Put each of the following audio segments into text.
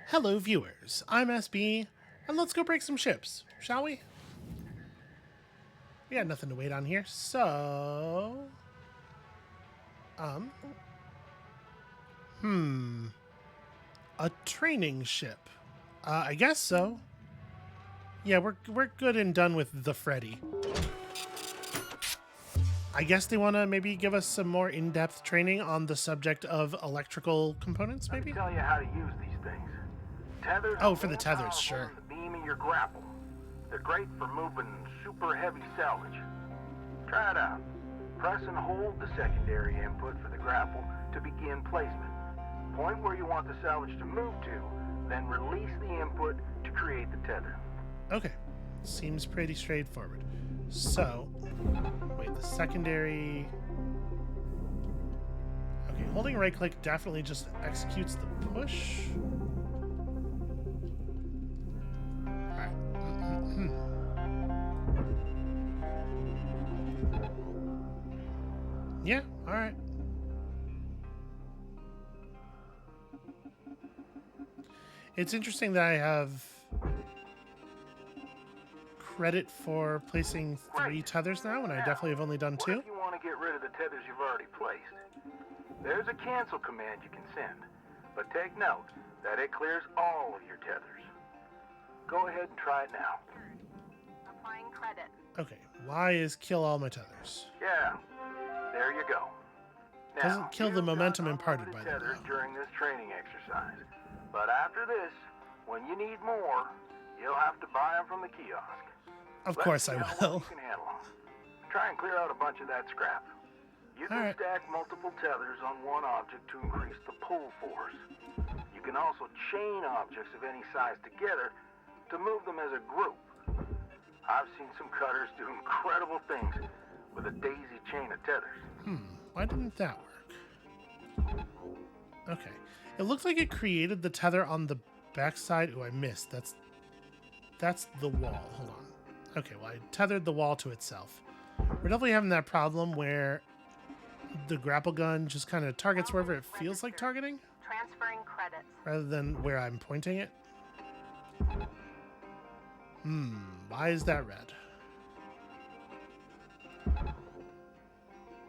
Hello, viewers. I'm SB, and let's go break some ships, shall we? We got nothing to wait on here, so... A training ship. I guess so. Yeah, we're good and done with the Freddy. I guess they want to maybe give us some more in-depth training on the subject of electrical components, maybe? Let me tell you how to use these things. Tethers Oh, are for the more tethers, powerful sure. than the beam of your grapple. They're great for moving super heavy salvage. Try it out. Press and hold the secondary input for the grapple to begin placement. Point where you want the salvage to move to, then release the input to create the tether. Okay. Seems pretty straightforward. So, wait, the secondary... Okay, holding right-click definitely just executes the push. Alright. Yeah, alright. It's interesting that I have credit for placing 3 tethers now, and I definitely have only done 2. What if you want to get rid of the tethers you've already placed? There's a cancel command you can send, but take note that it clears all of your tethers. Go ahead and try it now. Applying credit. Okay, why is kill all my tethers? Yeah, there you go. Now, Doesn't kill the you've momentum got imparted by unlimited them, tethers though. during this training exercise. But after this, when you need more, you'll have to buy them from the kiosk. Of Let's course see I how will. well you can handle them. Try and clear out a bunch of that scrap. You can All right. stack multiple tethers on one object to increase the pull force. You can also chain objects of any size together to move them as a group. I've seen some cutters do incredible things with a daisy chain of tethers. Why didn't that work? Okay. It looks like it created the tether on the backside. Oh, I missed. That's the wall. Hold on. Okay, well, I tethered the wall to itself. We're definitely having that problem where the grapple gun just kind of targets wherever it feels like targeting, Transferring credits. rather than where I'm pointing it. Why is that red?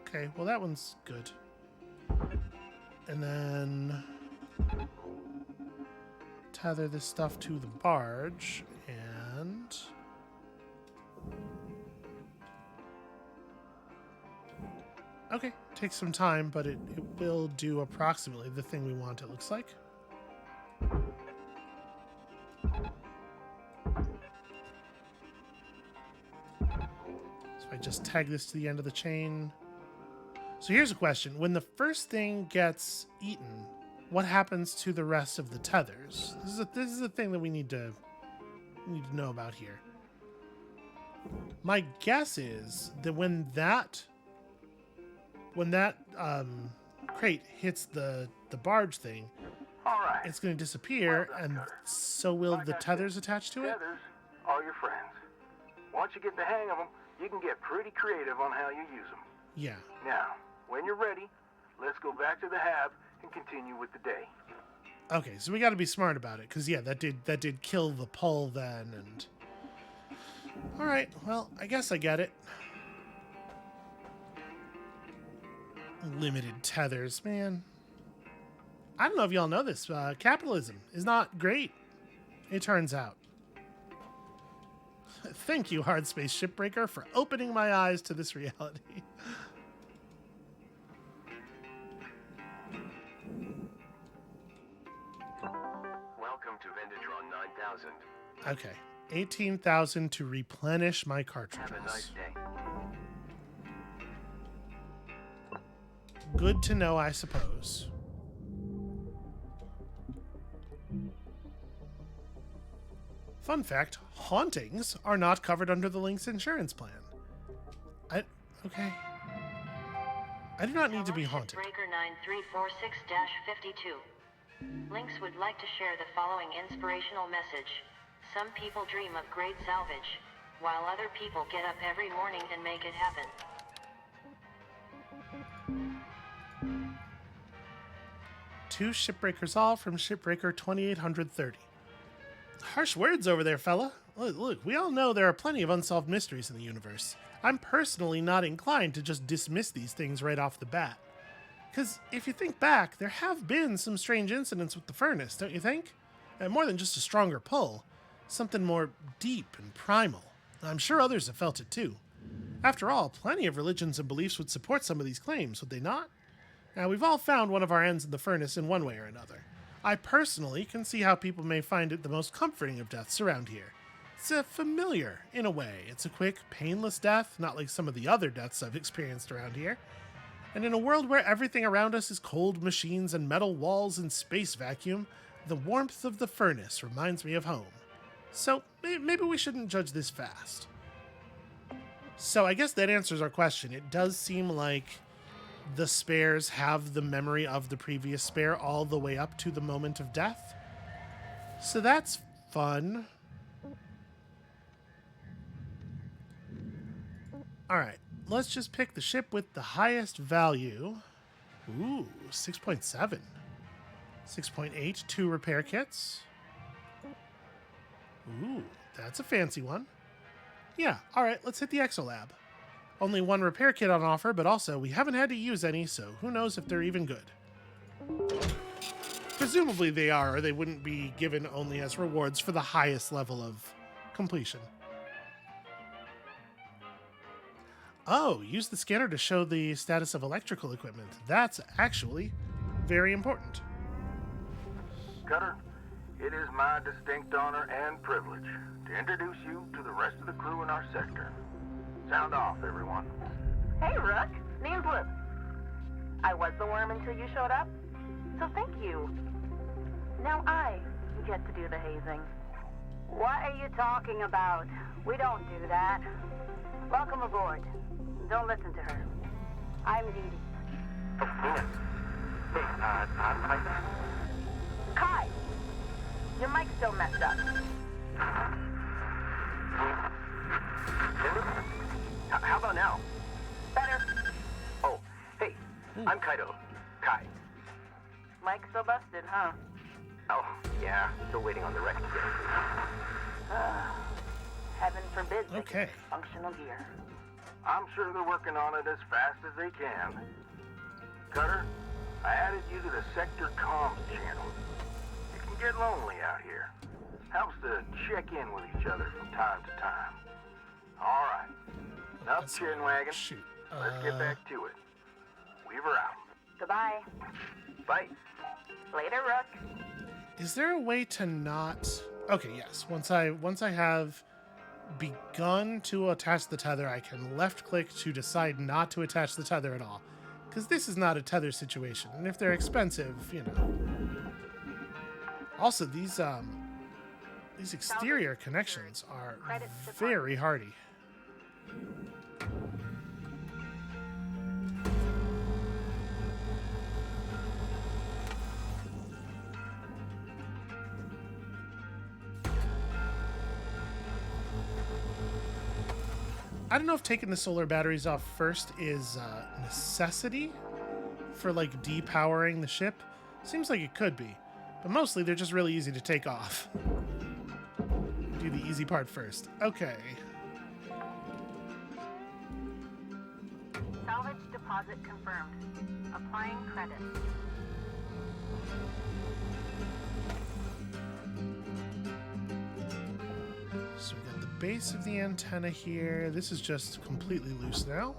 Okay, well that one's good. And then tether this stuff to the barge, and okay, takes some time, but it will do approximately the thing we want, it looks like. So I just tag this to the end of the chain. So here's a question. When the first thing gets eaten, what happens to the rest of the tethers? This is a thing that we need to know about here. My guess is that when that crate hits the barge thing, All right. it's going to disappear, Well done, and Cutter. so will Like the I said, tethers attached to it? Tethers are your friends. Once you get the hang of them, you can get pretty creative on how you use them. Yeah. Now, when you're ready, let's go back to the hab and continue with the day. Okay, so we got to be smart about it, because yeah, that did kill the pull then, and all right, well, I guess I get it. Limited tethers, man. I don't know if y'all know this. Capitalism is not great, it turns out. Thank you, Hardspace Shipbreaker, for opening my eyes to this reality. Welcome to Vendatron 9000. Okay, 18,000 to replenish my cartridges. Have a nice day. Good to know, I suppose. Fun fact, hauntings are not covered under the Lynx insurance plan. Okay. I do not need to be haunted. Shipbreaker 9346-52. Lynx would like to share the following inspirational message. Some people dream of great salvage, while other people get up every morning and make it happen. to Shipbreakers All from Shipbreaker 2830. Harsh words over there, fella. Look, we all know there are plenty of unsolved mysteries in the universe. I'm personally not inclined to just dismiss these things right off the bat. Because if you think back, there have been some strange incidents with the furnace, don't you think? And more than just a stronger pull. Something more deep and primal. I'm sure others have felt it too. After all, plenty of religions and beliefs would support some of these claims, would they not? Now, we've all found one of our ends in the furnace in one way or another. I personally can see how people may find it the most comforting of deaths around here. It's familiar, in a way. It's a quick, painless death, not like some of the other deaths I've experienced around here. And in a world where everything around us is cold machines and metal walls and space vacuum, the warmth of the furnace reminds me of home. So, maybe we shouldn't judge this fast. So I guess that answers our question. It does seem like the spares have the memory of the previous spare all the way up to the moment of death. So that's fun. Alright, let's just pick the ship with the highest value. Ooh, 6.7. 6.8, 2 repair kits. Ooh, that's a fancy one. Yeah, alright, let's hit the Exolab. Only 1 repair kit on offer, but also we haven't had to use any, so who knows if they're even good. Presumably they are, or they wouldn't be given only as rewards for the highest level of completion. Oh, use the scanner to show the status of electrical equipment. That's actually very important. Cutter, it is my distinct honor and privilege to introduce you to the rest of the crew in our sector. Sound off, everyone. Hey, Rook. Name's Liz. I was the worm until you showed up, so thank you. Now I get to do the hazing. What are you talking about? We don't do that. Welcome aboard. Don't listen to her. I'm Dee Dee. Oh, Nina. Hey, Kai! Your mic's still messed up. How about now? Better. Oh, hey, I'm Kaido. Kai. Mic's still busted, huh? Oh, yeah, still waiting on the wreck to get Heaven forbid they Okay. get functional gear. I'm sure they're working on it as fast as they can. Cutter, I added you to the sector comms channel. It can get lonely out here. Helps to check in with each other from time to time. All right. Enough chin wagging. Shoot. Let's get back to it. Weaver out. Goodbye. Bye. Later, Rook. Is there a way to not... Okay, yes. Once I have begun to attach the tether, I can left-click to decide not to attach the tether at all. Because this is not a tether situation. And if they're expensive, you know. Also, these exterior connections are very hardy. I don't know if taking the solar batteries off first is a necessity for like depowering the ship. Seems like it could be, but mostly they're just really easy to take off. Do the easy part first. Okay. Salvage deposit confirmed. Applying credit. So we got the base of the antenna here. This is just completely loose now.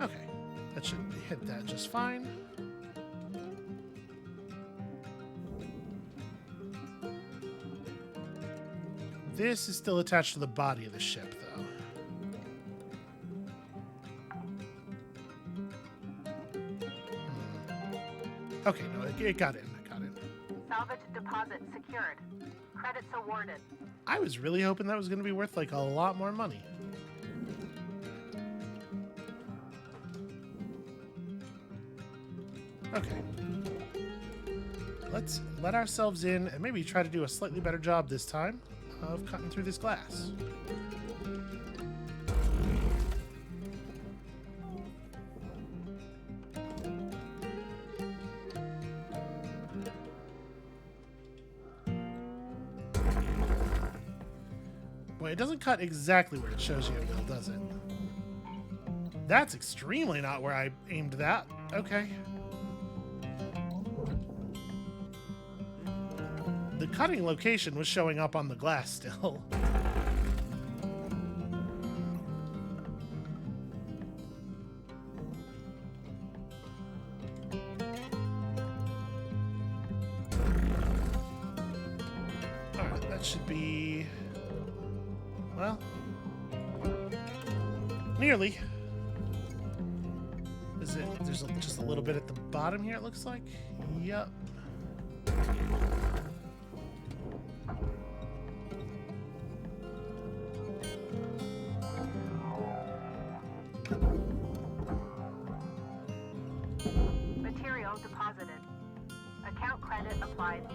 Okay, that should hit that just fine. This is still attached to the body of the ship, though. Okay, no, it got in. It got in. Salvage deposit secured. Credits awarded. I was really hoping that was going to be worth like a lot more money. Okay. Let's let ourselves in and maybe try to do a slightly better job this time of cutting through this glass. Boy, it doesn't cut exactly where it shows you it will, does it? That's extremely not where I aimed that. Okay. The cutting location was showing up on the glass still. Alright, that should be... well... nearly. Is it... there's just a little bit at the bottom here, it looks like? Yep. Material deposited. Account credit applied.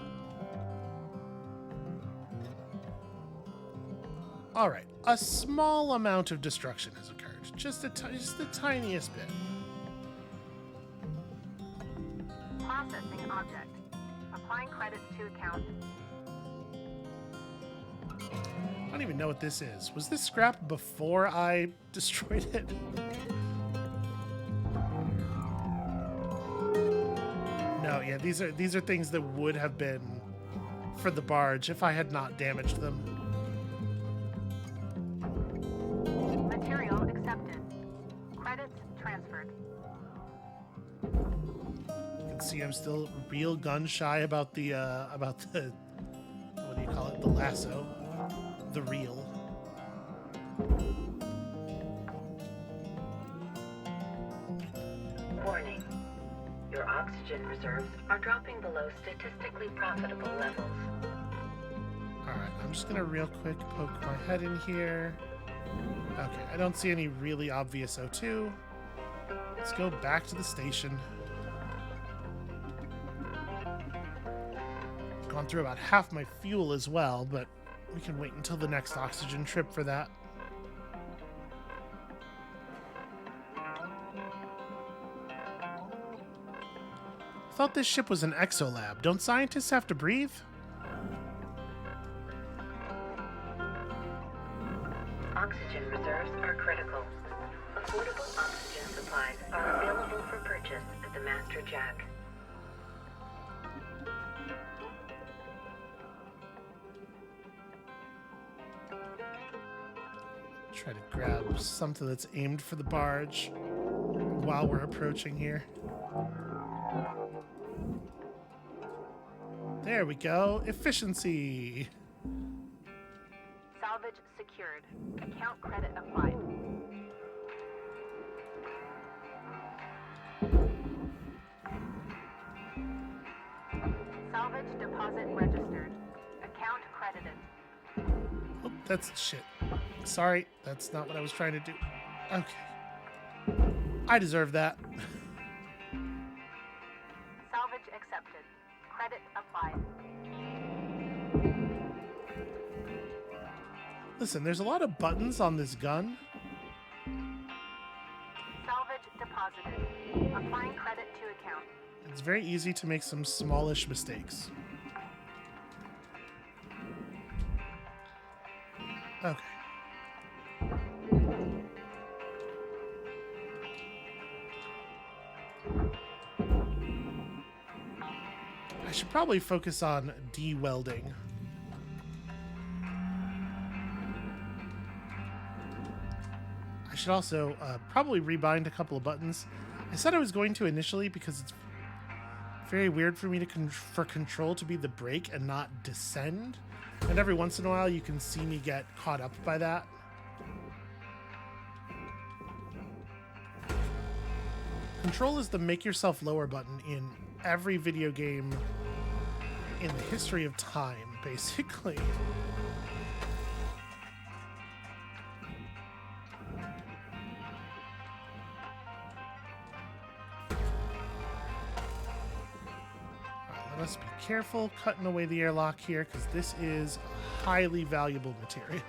All right, a small amount of destruction has occurred, just the tiniest bit. Processing object. Applying credits to account. I don't even know what this is. Was this scrap before I destroyed it? No, yeah, these are things that would have been for the barge if I had not damaged them. Material accepted. Credits transferred. You can see I'm still real gun shy about the what do you call it? The lasso, the reel. Warning. Your oxygen reserves are dropping below statistically profitable levels. Alright, I'm just gonna real quick poke my head in here. Okay, I don't see any really obvious O2. Let's go back to the station. Gone through about half my fuel as well, but we can wait until the next oxygen trip for that. I thought this ship was an exolab. Don't scientists have to breathe? Oxygen reserves are critical. Affordable oxygen supplies are available for purchase at the Master Jack. Try to grab something that's aimed for the barge while we're approaching here. There we go. Efficiency. Salvage secured. Account credit applied. Salvage deposit registered. Account credited. Oh, that's shit. Sorry, that's not what I was trying to do. Okay. I deserve that. Salvage accepted. Credit applied. Listen, there's a lot of buttons on this gun. Salvage deposited. Applying credit to account. It's very easy to make some smallish mistakes. Okay. I should probably focus on de-welding. I should also probably rebind a couple of buttons. I said I was going to initially because it's very weird for me to for control to be the brake and not descend. And every once in a while you can see me get caught up by that. Control is the make yourself lower button in every video game in the history of time, basically. Let us be careful cutting away the airlock here, because this is highly valuable material.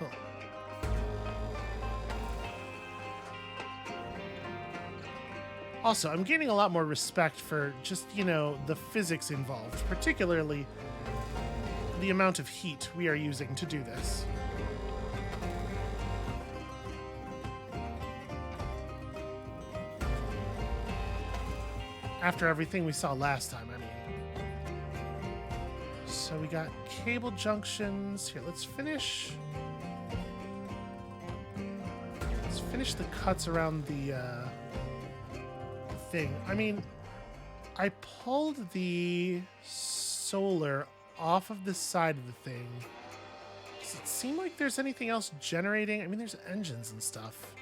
Also, I'm gaining a lot more respect for just, you know, the physics involved, particularly the amount of heat we are using to do this. After everything we saw last time, I mean. So we got cable junctions. Here, let's finish the cuts around the thing. I mean, I pulled the solar off of the side of the thing. Does it seem like there's anything else generating? I mean, there's engines and stuff.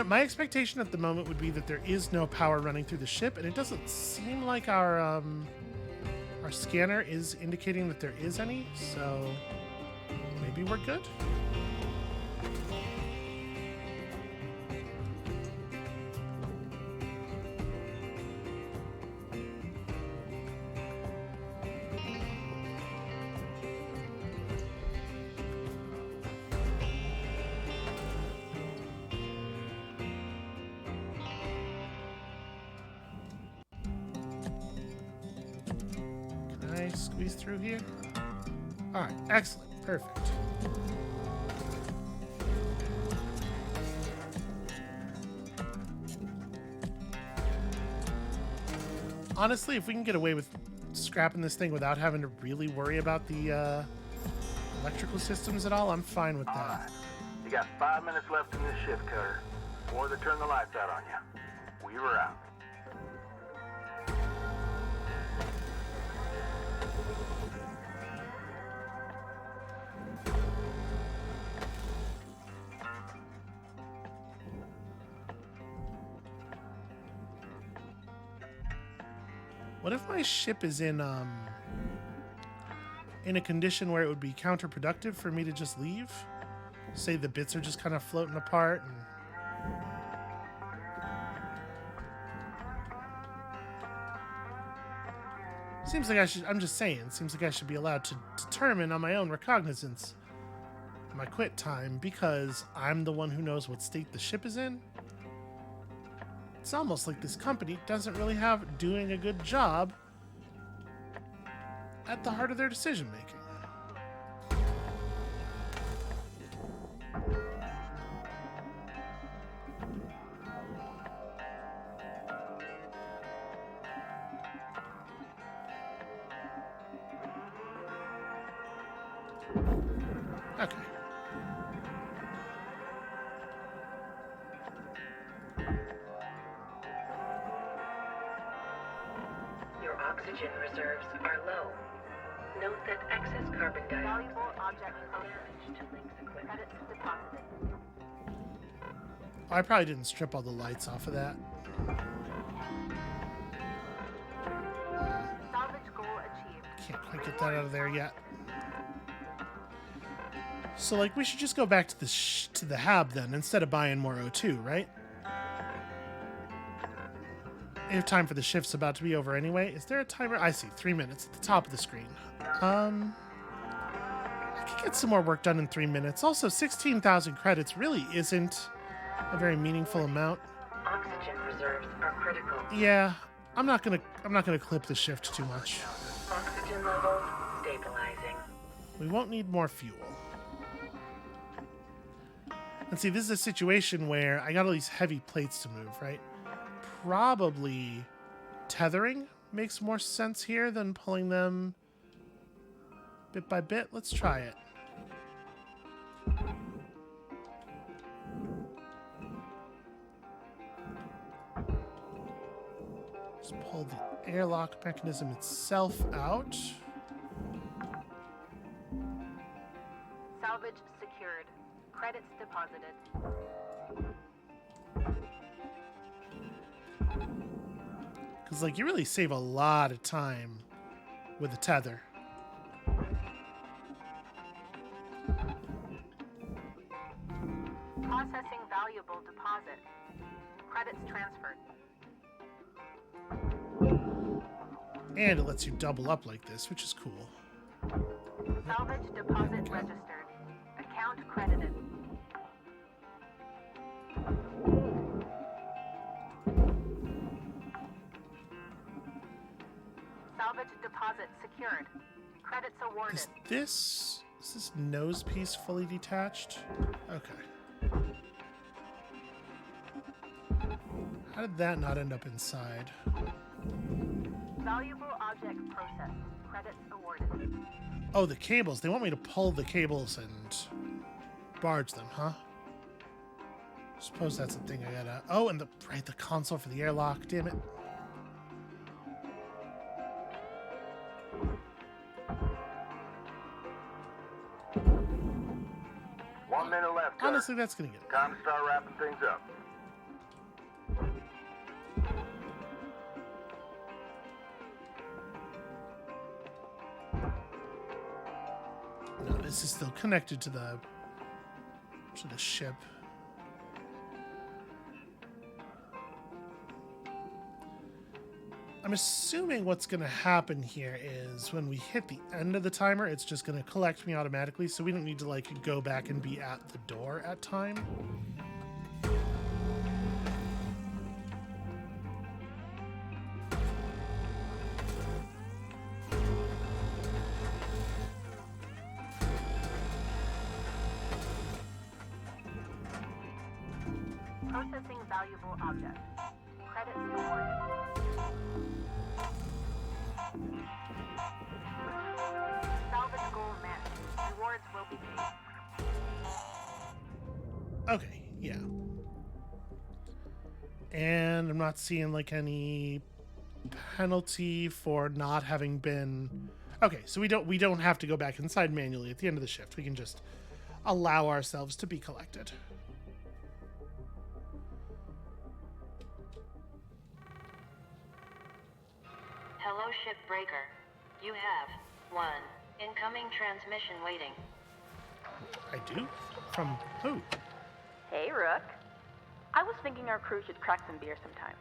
My expectation at the moment would be that there is no power running through the ship, and it doesn't seem like our scanner is indicating that there is any, so maybe we're good. Squeeze through here. All right, excellent, perfect. Honestly, if we can get away with scrapping this thing without having to really worry about the electrical systems at all, I'm fine with that. All right. You got 5 minutes left in this shift, Cutter. Before they turn the lights out on you. We were out. What if my ship is in a condition where it would be counterproductive for me to just leave? Say the bits are just kind of floating apart and... Seems like I should, I'm just saying, seems like I should be allowed to determine on my own recognizance my quit time because I'm the one who knows what state the ship is in. It's almost like this company doesn't really have doing a good job at the heart of their decision making. Okay. Oxygen reserves are low. Note that excess carbon dioxide damage to Link's equipment. I probably didn't strip all the lights off of that. Salvage goal achieved. Can't quite get that out of there yet. So, like, we should just go back to the hab then, instead of buying more O2, right? If time for the shift's about to be over anyway. Is there a timer? I see, 3 minutes at the top of the screen. I could get some more work done in 3 minutes. Also, 16,000 credits really isn't a very meaningful amount. Oxygen reserves are critical. Yeah, I'm not gonna clip the shift too much. Oxygen levels stabilizing. We won't need more fuel. And see, this is a situation where I got all these heavy plates to move, right? Probably tethering makes more sense here than pulling them bit by bit. Let's try it. Just pull the airlock mechanism itself out. Salvage secured. Credits deposited. Because, like, you really save a lot of time with a tether. Processing valuable deposit. Credits transferred. And it lets you double up like this, which is cool. Salvage deposit registered. Account credited. Salvage deposit secured. Credits awarded. Is this nose piece fully detached? Okay. How did that not end up inside? Valuable object processed. Credits awarded. Oh, the cables. They want me to pull the cables and barge them, huh? Suppose that's the thing I gotta... Oh, and the console for the airlock. Damn it. One minute left, Cutter. Honestly, that's gonna get it. Time to start wrapping things up. No, this is still connected to the ship. I'm assuming what's going to happen here is when we hit the end of the timer, it's just going to collect me automatically, so we don't need to like go back and be at the door at time. Processing valuable object. Credits awarded. Salvage goal met. Rewards will be paid. Okay, yeah. And I'm not seeing like any penalty for not having been... Okay, so we don't have to go back inside manually at the end of the shift. We can just allow ourselves to be collected. Hello, Shipbreaker. You have one incoming transmission waiting. I do? From who? Hey, Rook. I was thinking our crew should crack some beer sometime.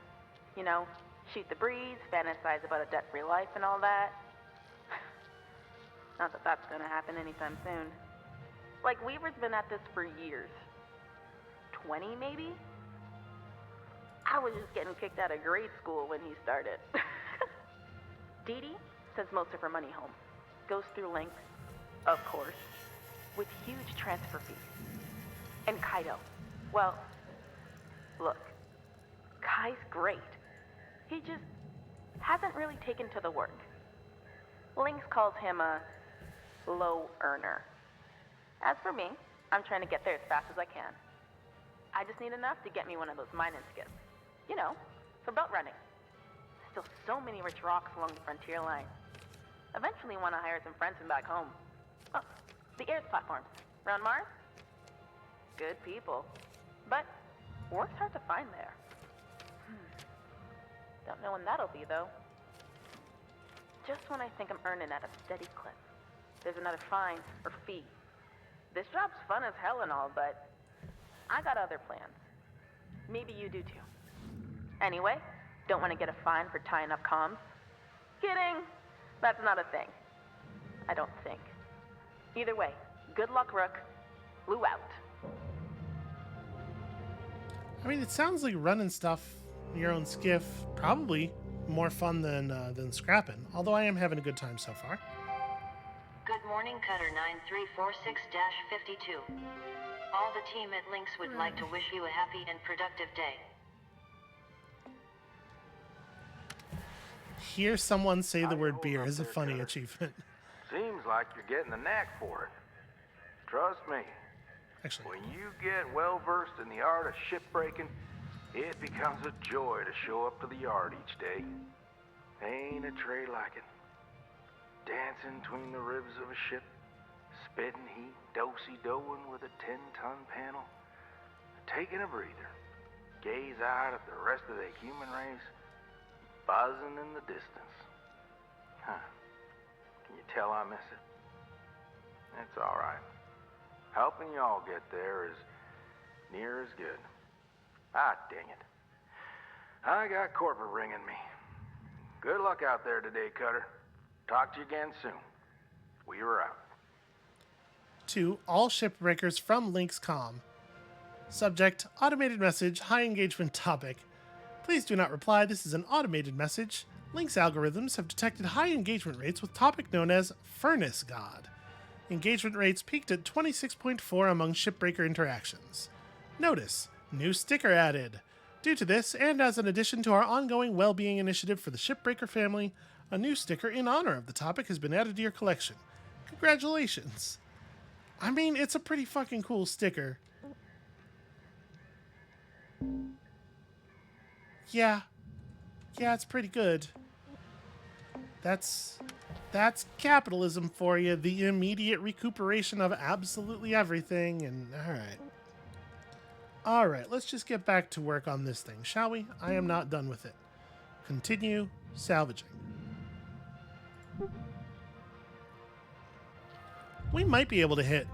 You know, shoot the breeze, fantasize about a debt-free life and all that. Not that that's gonna happen anytime soon. Like, Weaver's been at this for years. 20, maybe? I was just getting kicked out of grade school when he started. Dee Dee sends most of her money home. Goes through links, of course, with huge transfer fees. And Kaido, well, look, Kai's great. He just hasn't really taken to the work. Lynx calls him a low earner. As for me, I'm trying to get there as fast as I can. I just need enough to get me one of those mining skips. You know, for belt running. Still so many rich rocks along the frontier line. Eventually want to hire some friends from back home. Oh, the Airs platforms. Round Mars? Good people. But work's hard to find there. Don't know when that'll be, though. Just when I think I'm earning at a steady clip, there's another fine or fee. This job's fun as hell and all, but I got other plans. Maybe you do too. Anyway, don't want to get a fine for tying up comms? Kidding! That's not a thing. I don't think. Either way, good luck, Rook. Blue out. I mean, it sounds like running stuff in your own skiff probably more fun than scrapping. Although I am having a good time so far. Good morning, Cutter 9346-52. All the team at Lynx would like to wish you a happy and productive day. Hear someone say the word beer is a funny achievement. Seems like you're getting the knack for it. Trust me, Actually, when you get well versed in the art of shipbreaking, it becomes a joy to show up to the yard each day. Ain't a trade like it. Dancing between the ribs of a ship, spitting heat, do-si-doing with a 10-ton panel, taking a breather, gaze out at the rest of the human race, buzzing in the distance. Huh. Can you tell I miss it? It's all right. Helping y'all get there is near as good. Ah, dang it. I got corporate ringing me. Good luck out there today, Cutter. Talk to you again soon. We are out. to all shipbreakers from Lynx.com. Subject, automated message, high engagement topic. Please do not reply. This is an automated message. Lynx algorithms have detected high engagement rates with topic known as Furnace God. Engagement rates peaked at 26.4 among shipbreaker interactions. Notice, new sticker added. Due to this, and as an addition to our ongoing well-being initiative for the Shipbreaker family, a new sticker in honor of the topic has been added to your collection. Congratulations! I mean, it's a pretty fucking cool sticker. Yeah, it's pretty good. That's capitalism for you. The immediate recuperation of absolutely everything. And all right, let's just get back to work on this thing, shall we? I am not done with it. Continue salvaging. We might be able to hit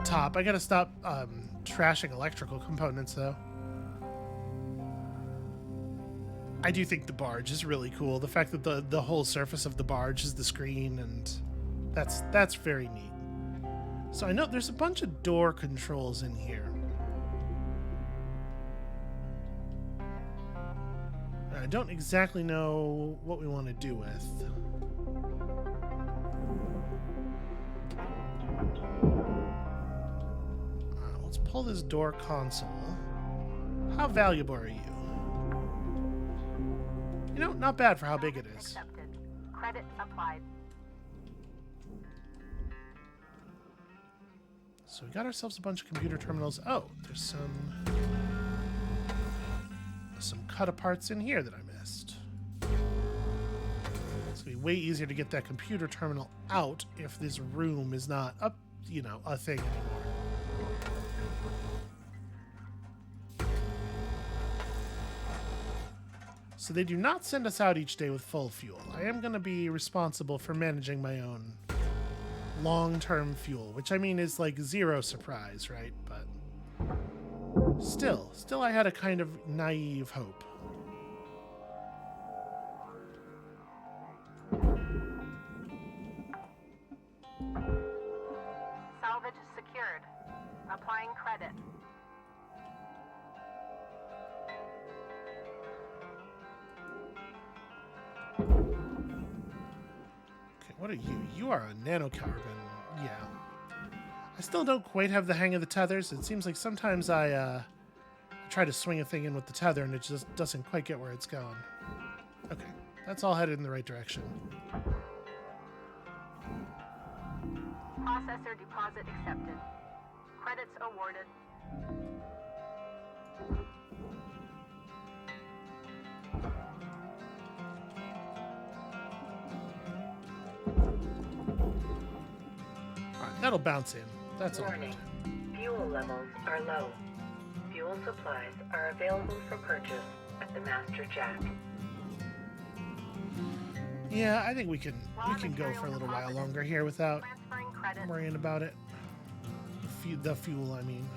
top. I gotta stop trashing electrical components, though. I do think the barge is really cool. The fact that the whole surface of the barge is the screen, and that's very neat. So I know there's a bunch of door controls in here. I don't exactly know what we want to do with. Let's pull this door console. How valuable are you? You know, not bad for how big it is. Accepted. Credit applied. So we got ourselves a bunch of computer terminals. Oh, there's some cut-aparts in here that I missed. It's gonna be way easier to get that computer terminal out if this room is not a thing anymore. So they do not send us out each day with full fuel. I am going to be responsible for managing my own long-term fuel, which I mean is like zero surprise, right? But still I had a kind of naive hope. Salvage secured. Applying credit. Okay, what are you? You are a nanocarbon. Yeah. I still don't quite have the hang of the tethers. It seems like sometimes I try to swing a thing in with the tether and it just doesn't quite get where it's going. Okay, that's all headed in the right direction. Processor deposit accepted. Credits awarded. Alright, that'll bounce in. That's all. Warning. Fuel levels are low. Fuel supplies are available for purchase at the Master Jack. Yeah, I think we can go for a little while longer here without Transferring credit. worrying about it. The fuel, I mean.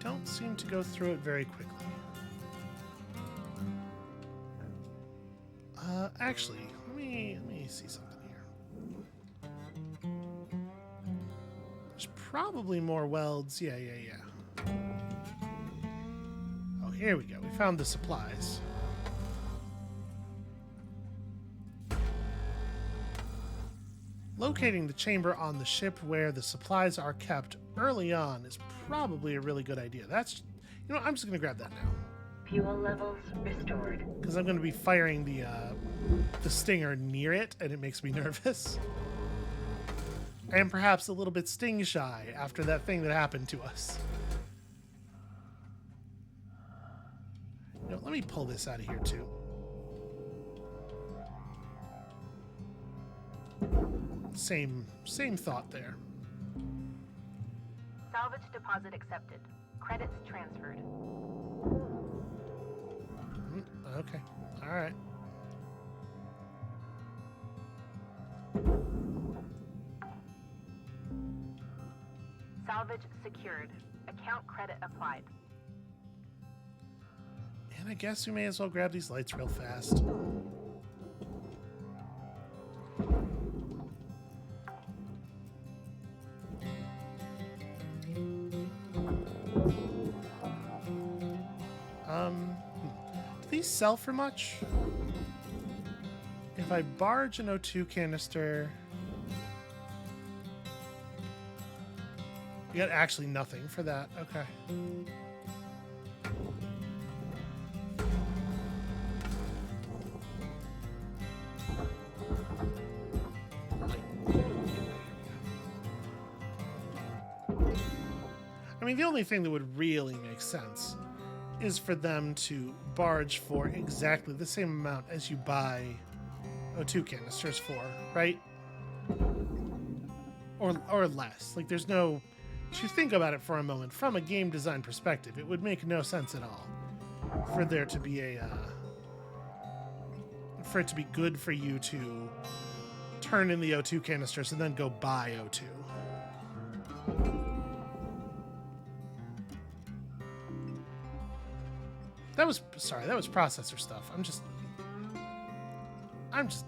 Don't seem to go through it very quickly. Actually, let me see something here. There's probably more welds. Yeah. Oh, here we go. We found the supplies. Locating the chamber on the ship where the supplies are kept early on is probably a really good idea. That's, I'm just going to grab that now. Fuel levels restored. Because I'm going to be firing the stinger near it, and it makes me nervous. And perhaps a little bit sting shy after that thing that happened to us. Let me pull this out of here too. Same thought there. Salvage deposit accepted. Credits transferred. Okay. All right. Salvage secured. Account credit applied. And I guess we may as well grab these lights real fast. Do these sell for much? If I barge an O2 canister... You got actually nothing for that. Okay. I mean, the only thing that would really make sense is for them to barge for exactly the same amount as you buy O2 canisters for, right? Or less. Like, there's no... If you think about it for a moment, from a game design perspective, it would make no sense at all for there to be a... for it to be good for you to turn in the O2 canisters and then go buy O2. That was processor stuff. I'm just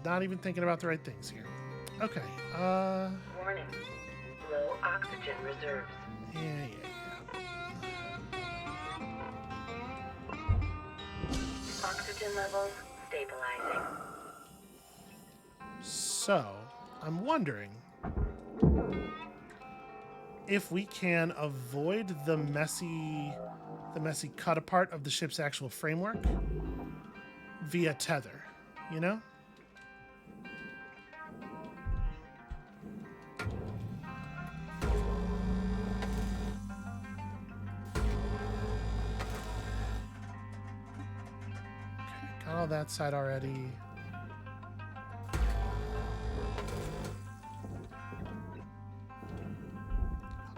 not even thinking about the right things here. Okay. Warning. Low oxygen reserves. Yeah. Oxygen levels stabilizing. So, I'm wondering if we can avoid the messy cut apart of the ship's actual framework via tether, you know? Okay, got all that side already.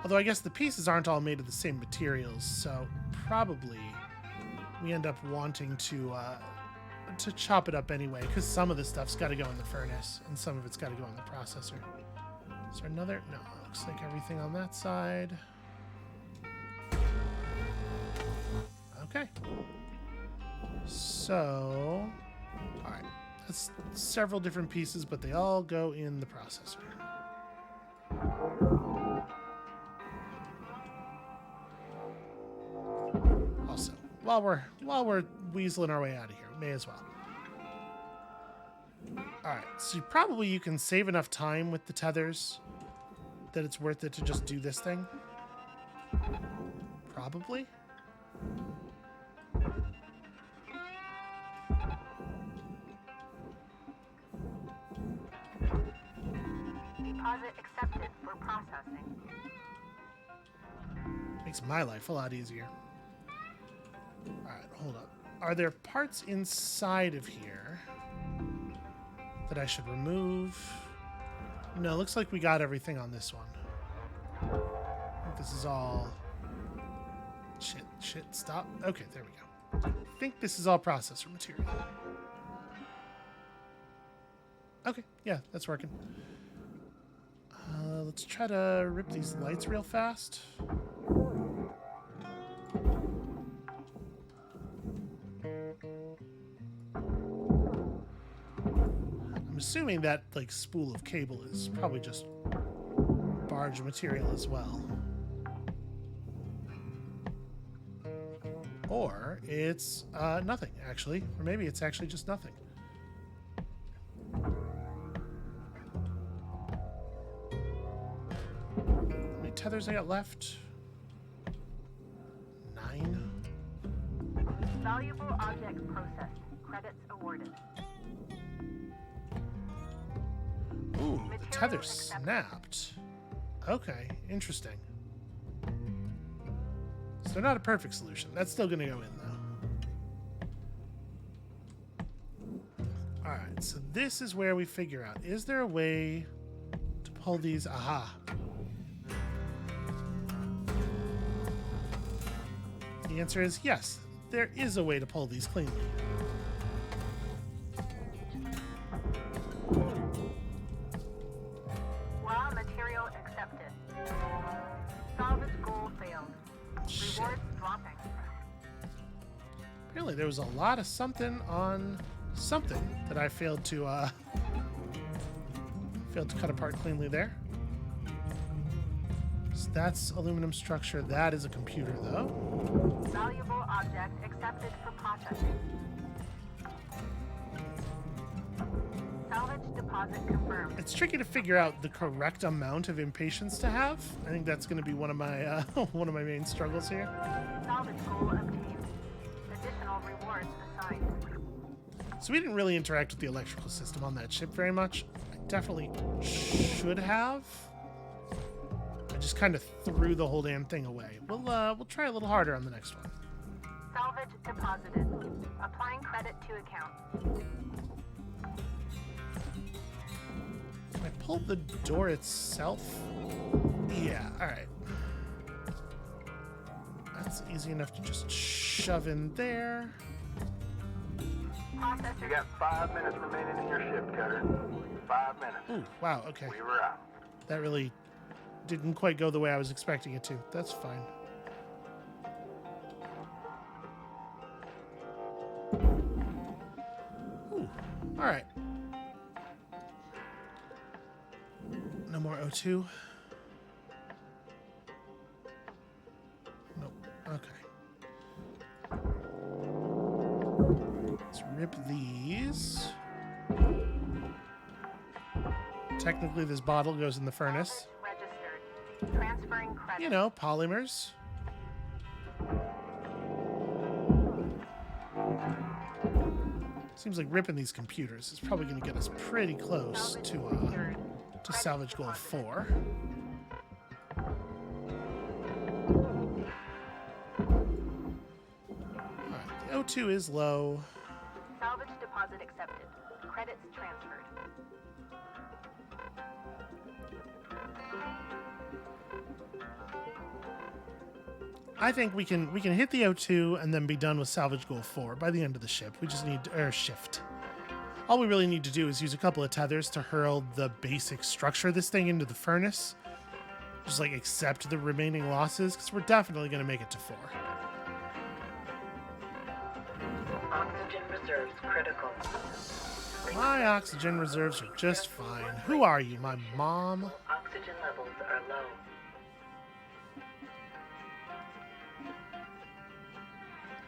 Although I guess the pieces aren't all made of the same materials, so probably we end up wanting to chop it up anyway, because some of the stuff's got to go in the furnace and some of it's got to go in the processor. Is there another? No, looks like everything on that side. Okay. So, all right, that's several different pieces, but they all go in the processor. Also, while we're weaseling our way out of here, we may as well. All right, so probably you can save enough time with the tethers that it's worth it to just do this thing. Probably. Deposit accepted for processing. Makes my life a lot easier. All right, hold up. Are there parts inside of here that I should remove? No, looks like we got everything on this one. I think this is all... Shit, stop. Okay, there we go. I think this is all processor material. Okay, yeah, that's working. Let's try to rip these lights real fast. I'm assuming that, like, spool of cable is probably just barge material as well. Or it's nothing, actually. Or maybe it's actually just nothing. How many tethers I got left? 9. Valuable objects processed. Credits awarded. Ooh, the tether snapped. Okay, interesting. So they're not a perfect solution. That's still going to go in, though. Alright, so this is where we figure out, is there a way to pull these? Aha. The answer is yes, there is a way to pull these cleanly. Raw material accepted. Salvage goal failed. Rewards dropping. Apparently there was a lot of something on something that I failed to cut apart cleanly there. So that's aluminum structure. That is a computer, though. Valuable object accepted for processing. Salvage deposit confirmed. It's tricky to figure out the correct amount of impatience to have. I think that's going to be one of my one of my main struggles here. Salvage goal obtained. Additional rewards assigned. So we didn't really interact with the electrical system on that ship very much. I definitely should have. I just kind of threw the whole damn thing away. We'll try a little harder on the next one. Salvage deposited. Applying credit to account. Can I pull the door itself? Yeah, alright. That's easy enough to just shove in there. You got 5 minutes remaining in your shift, Cutter. 5 minutes. Ooh, wow, okay. We were out. That really didn't quite go the way I was expecting it to. That's fine. Ooh, alright. No more O2. Nope. Okay. Let's rip these. Technically, this bottle goes in the furnace. Registered. Transferring credit. You know, polymers. Seems like ripping these computers is probably going to get us pretty close to salvage goal 4. Alright, the O2 is low. Salvage deposit accepted. Credits transferred. I think we can hit the O2 and then be done with salvage goal 4 by the end of the ship. We just need shift. All we really need to do is use a couple of tethers to hurl the basic structure of this thing into the furnace. Just like accept the remaining losses, because we're definitely going to make it to 4. Oxygen reserves critical. My oxygen reserves are just fine. Who are you, my mom? Oxygen levels are low.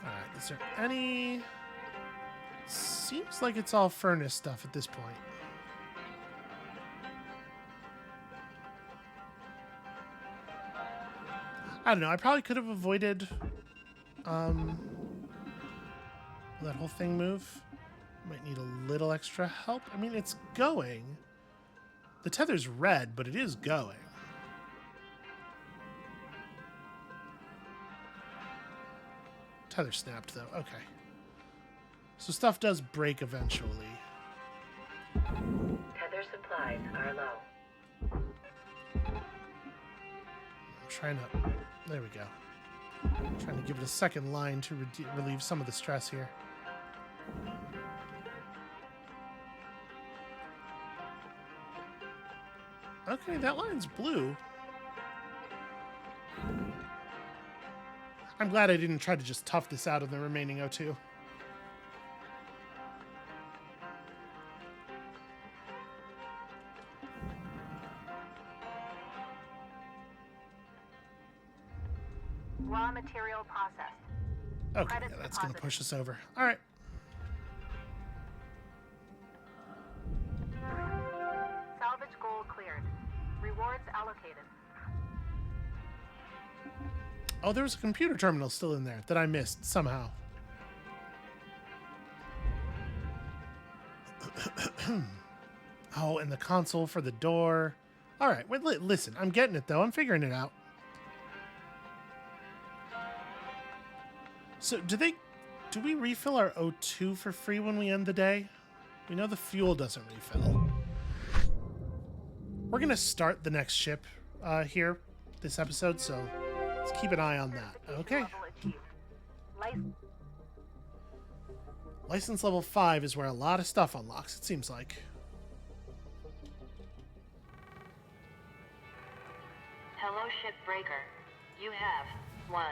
Alright, is there any... Seems like it's all furnace stuff at this point. I don't know, I probably could have avoided that whole thing move. Might need a little extra help. I mean, it's going. The tether's red, but it is going. Tether snapped, though. Okay. So stuff does break eventually. Tether supplies are low. I'm trying to... There we go. I'm trying to give it a second line to relieve some of the stress here. Okay, that line's blue. I'm glad I didn't try to just tough this out of the remaining O2. Raw material processed. Okay, Credits yeah, that's going to deposited. push us over. All right. Salvage goal cleared. Rewards allocated. Oh, there was a computer terminal still in there that I missed somehow. Oh, and the console for the door. All right, wait, listen, I'm getting it, though. I'm figuring it out. So, do we refill our O2 for free when we end the day? We know the fuel doesn't refill. We're going to start the next ship here, this episode, so let's keep an eye on that. Okay. Level achieved. License. License level 5 is where a lot of stuff unlocks, it seems like. Hello, Shipbreaker. You have 1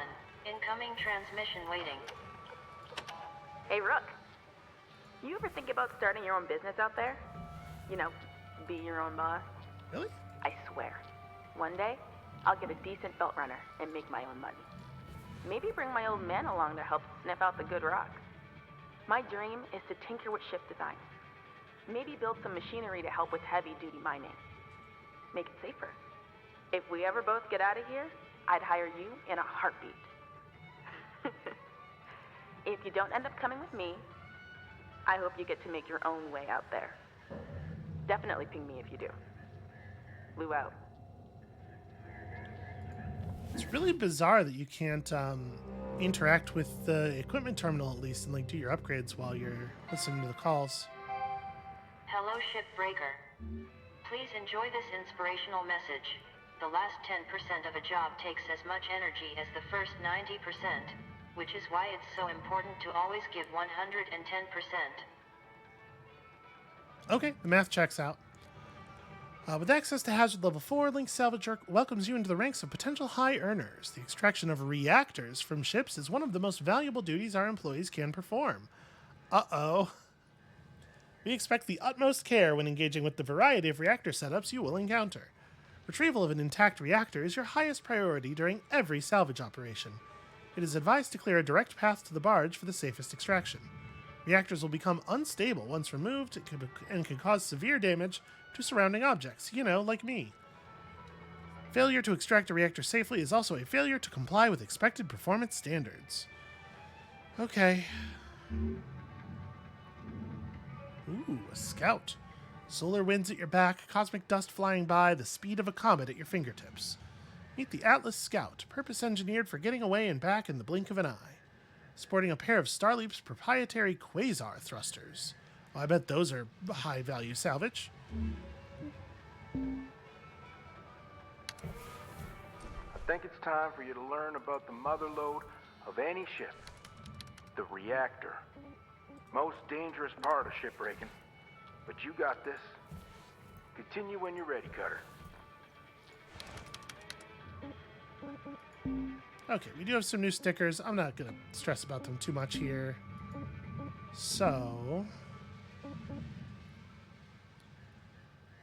incoming transmission waiting. Hey, Rook. You ever think about starting your own business out there? You know, be your own boss? Really? I swear. One day, I'll get a decent belt runner and make my own money. Maybe bring my old man along to help sniff out the good rocks. My dream is to tinker with ship design. Maybe build some machinery to help with heavy-duty mining. Make it safer. If we ever both get out of here, I'd hire you in a heartbeat. If you don't end up coming with me, I hope you get to make your own way out there. Definitely ping me if you do. Lou out. It's really bizarre that you can't interact with the equipment terminal at least and like do your upgrades while you're listening to the calls. Hello, Shipbreaker. Please enjoy this inspirational message. The last 10% of a job takes as much energy as the first 90%, which is why it's so important to always give 110%. Okay, the math checks out. With access to Hazard Level 4, Link Salvager welcomes you into the ranks of potential high earners. The extraction of reactors from ships is one of the most valuable duties our employees can perform. Uh-oh. We expect the utmost care when engaging with the variety of reactor setups you will encounter. Retrieval of an intact reactor is your highest priority during every salvage operation. It is advised to clear a direct path to the barge for the safest extraction. Reactors will become unstable once removed and can cause severe damage to surrounding objects, like me. Failure to extract a reactor safely is also a failure to comply with expected performance standards. Okay. Ooh, a scout. Solar winds at your back, cosmic dust flying by, the speed of a comet at your fingertips. Meet the Atlas Scout, purpose-engineered for getting away and back in the blink of an eye. Sporting a pair of Starleap's proprietary quasar thrusters. Well, I bet those are high-value salvage. I think it's time for you to learn about the motherlode of any ship. The reactor. Most dangerous part of shipbreaking. But you got this. Continue when you're ready, Cutter. Okay, we do have some new stickers. I'm not going to stress about them too much here. So,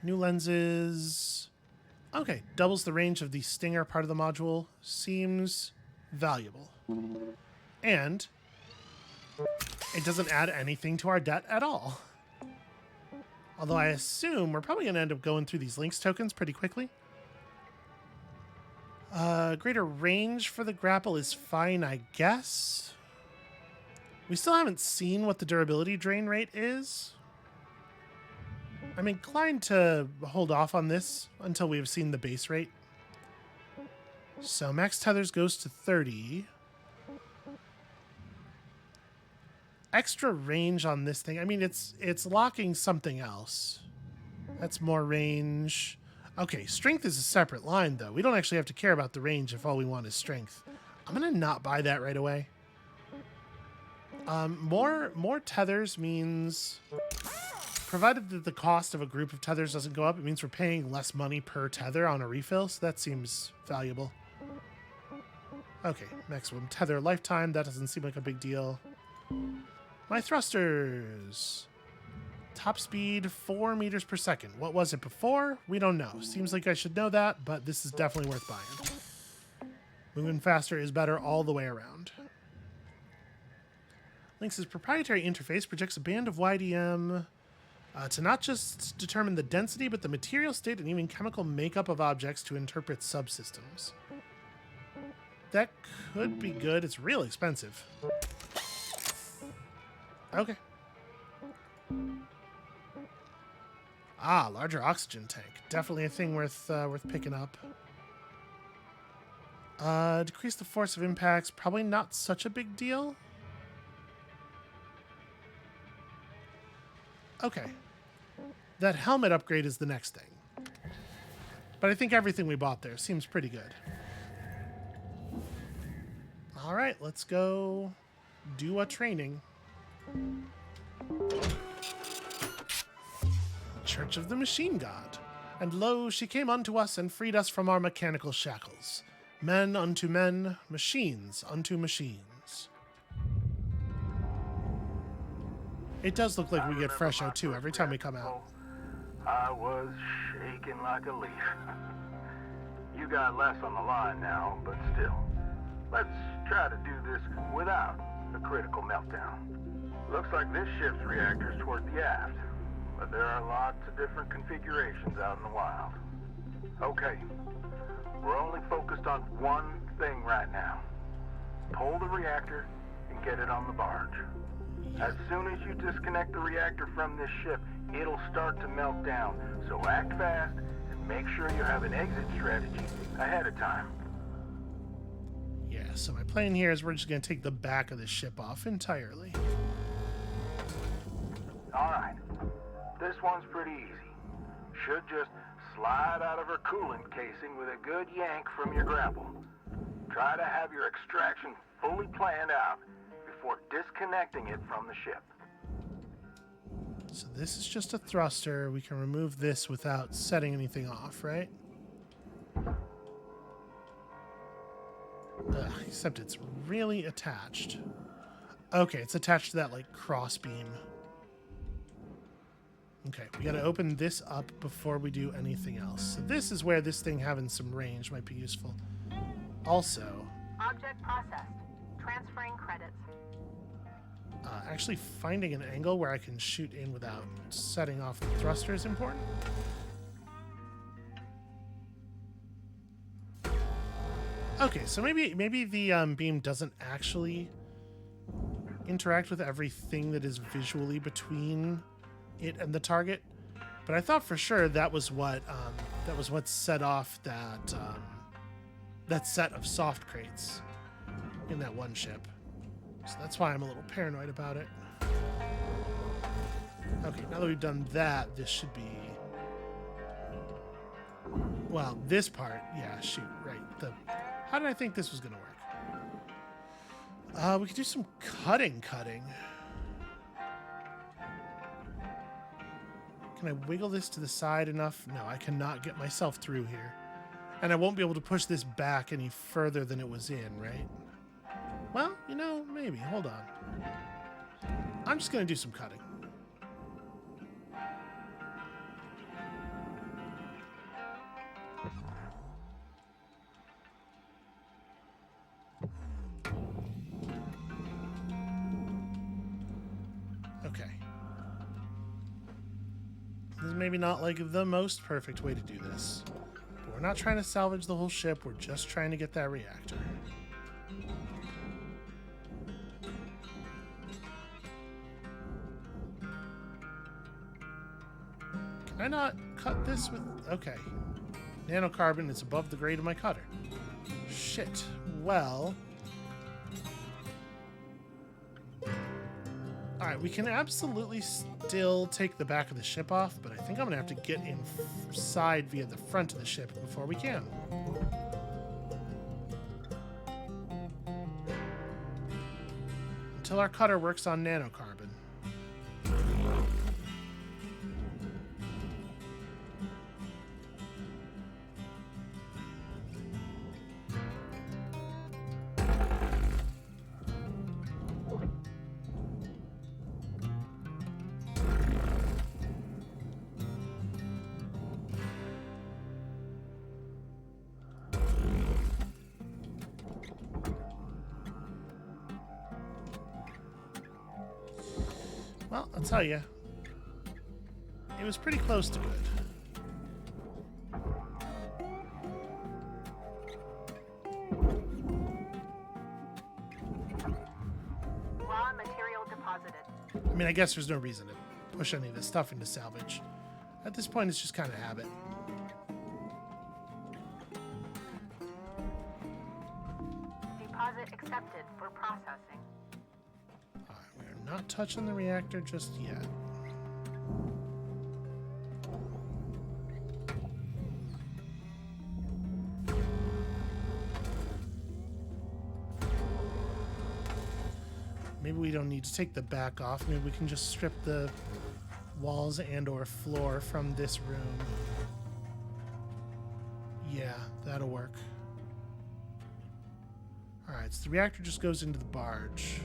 new lenses. Okay, doubles the range of the Stinger part of the module. Seems valuable. And it doesn't add anything to our debt at all. Although I assume we're probably going to end up going through these links tokens pretty quickly. Greater range for the grapple is fine, I guess. We still haven't seen what the durability drain rate is. I'm inclined to hold off on this until we've seen the base rate. So max tethers goes to 30. Extra range on this thing. I mean, it's locking something else. That's more range. Okay, strength is a separate line, though. We don't actually have to care about the range if all we want is strength. I'm going to not buy that right away. More tethers means, provided that the cost of a group of tethers doesn't go up, it means we're paying less money per tether on a refill, so that seems valuable. Okay, maximum tether lifetime. That doesn't seem like a big deal. My thrusters. Top speed, 4 meters per second. What was it before? We don't know. Seems like I should know that, but this is definitely worth buying. Moving faster is better all the way around. Lynx's proprietary interface projects a band of YDM to not just determine the density, but the material state and even chemical makeup of objects to interpret subsystems. That could be good. It's real expensive. Okay. Ah, larger oxygen tank. Definitely a thing worth picking up. Decrease the force of impacts. Probably not such a big deal. Okay. That helmet upgrade is the next thing. But I think everything we bought there seems pretty good. All right, let's go do a training. Church of the Machine God. And lo, she came unto us and freed us from our mechanical shackles. Men unto men, machines unto machines. It does look like we get fresh O2 every time we come out. I was shaking like a leaf. You got less on the line now, but still. Let's try to do this without a critical meltdown. Looks like this ship's reactor's toward the aft. but there are lots of different configurations out in the wild. Okay, we're only focused on one thing right now. Pull the reactor and get it on the barge. As soon as you disconnect the reactor from this ship, it'll start to melt down. So act fast and make sure you have an exit strategy ahead of time. Yeah, so my plan here is we're just going to take the back of the ship off entirely. Alright, this one's pretty easy. Should just slide out of her coolant casing with a good yank from your grapple. Try to have your extraction fully planned out before disconnecting it from the ship. So this is just a thruster. We can remove this without setting anything off, right? Except it's really attached. Okay, it's attached to that, like, cross beam. Okay, we gotta open this up before we do anything else. So this is where this thing having some range might be useful. Also... Object processed. Transferring credits. Actually finding an angle where I can shoot in without setting off the thruster is important. Okay, so maybe the beam doesn't actually interact with everything that is visually between it and the target, but I thought for sure that was what set off that set of soft crates in that one ship. So that's why I'm a little paranoid about it. Okay, now that we've done that, this should be... Well, this part, yeah, shoot, right. How did I think this was going to work? We could do some cutting. Can I wiggle this to the side enough? No, I cannot get myself through here. And I won't be able to push this back any further than it was in, right? Well, you know, maybe. Hold on. I'm just going to do some cutting. Okay. This is maybe not like the most perfect way to do this. But we're not trying to salvage the whole ship. We're just trying to get that reactor. Can I not cut this with... Okay. Nanocarbon is above the grade of my cutter. Shit. Well... Alright, we can absolutely still take the back of the ship off, but I think I'm going to have to get inside via the front of the ship before we can. Until our cutter works on nanocarbon. Well, I'll tell you, it was pretty close to good. Raw material deposited. I mean, I guess there's no reason to push any of this stuff into salvage. At this point, it's just kind of habit. Deposit accepted for processing. We're not touching the reactor just yet. Maybe we don't need to take the back off. Maybe we can just strip the walls and or floor from this room. Yeah, that'll work. Alright, so the reactor just goes into the barge.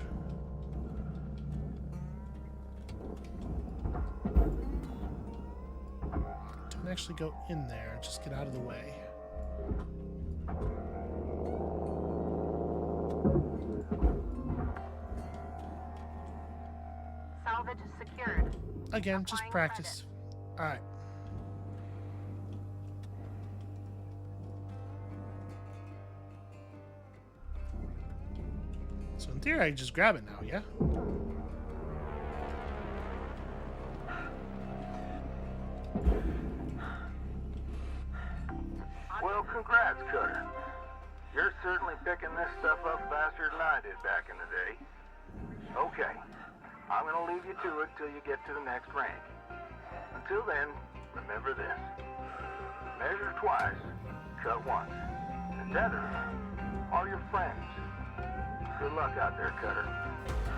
Don't actually go in there, just get out of the way. Salvage secured. Again, just Applying practice. All right. So in theory, I can just grab it now, yeah? Well, congrats, Cutter. You're certainly picking this stuff up faster than I did back in the day. Okay, I'm gonna leave you to it till you get to the next rank. Until then, remember this. Measure twice, cut once. The tethers are your friends. Good luck out there, Cutter.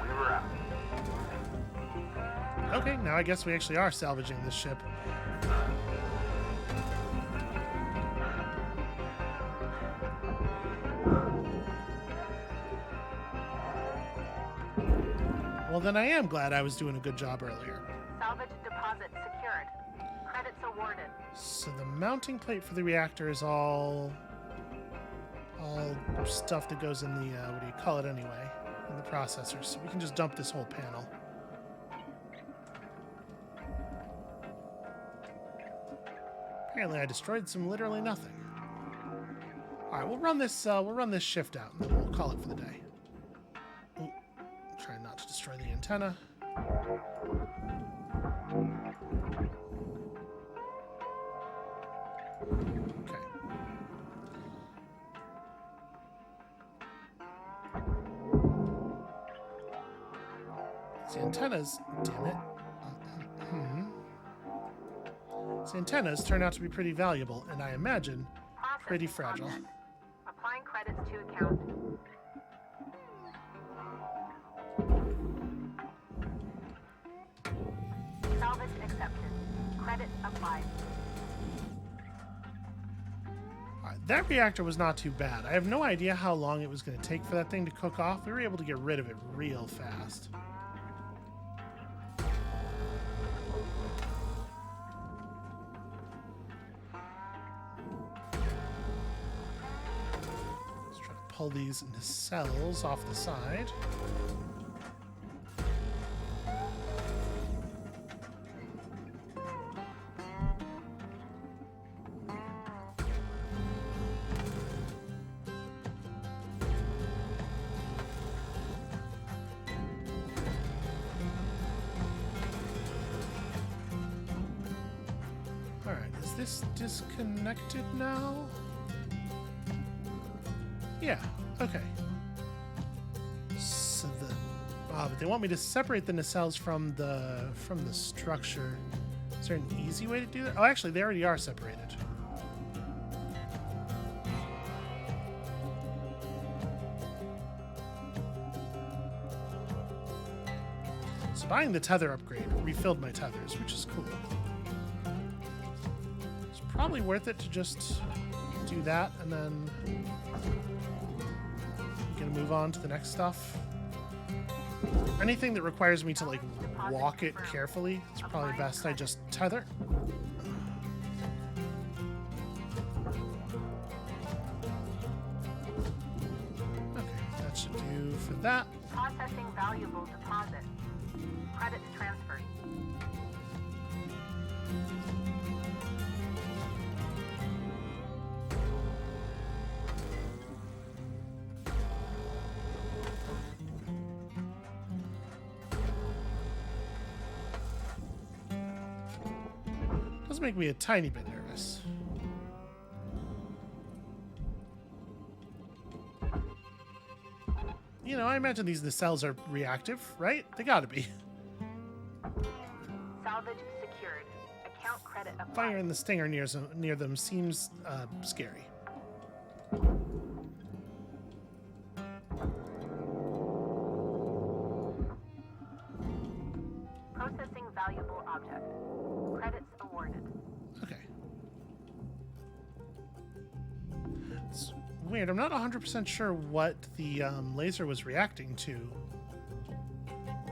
We were out. Okay, now I guess we actually are salvaging this ship. Well, then I am glad I was doing a good job earlier. Salvage deposit secured. Credits awarded. So the mounting plate for the reactor is all stuff that goes in the, what do you call it anyway, in the processor. So we can just dump this whole panel. Apparently I destroyed some literally nothing. All right, we'll run this shift out, and then we'll call it for the day. Ooh, try not to destroy the antenna. Okay. The antennas, damn it. The antennas turn out to be pretty valuable, and I imagine pretty fragile. Applying credits to account. Salvage accepted. Credit applied. Alright, that reactor was not too bad. I have no idea how long it was going to take for that thing to cook off. We were able to get rid of it real fast. Pull these nacelles off the side. All right, is this disconnected now? Yeah, okay. So but they want me to separate the nacelles from the structure. Is there an easy way to do that? Oh, actually, they already are separated. So buying the tether upgrade refilled my tethers, which is cool. It's probably worth it to just do that and then move on to the next stuff. Anything that requires me to like walk it carefully, it's probably best I just tether. Okay, that should do for that. Processing valuable deposit. Credits transferred. Does make me a tiny bit nervous. You know, I imagine these nacelles are reactive, right? They gotta be. Salvage secured. Account credit applied. Firing the stinger near them seems scary. Processing valuable object. Credits awarded. Okay. It's weird. I'm not 100% sure what the laser was reacting to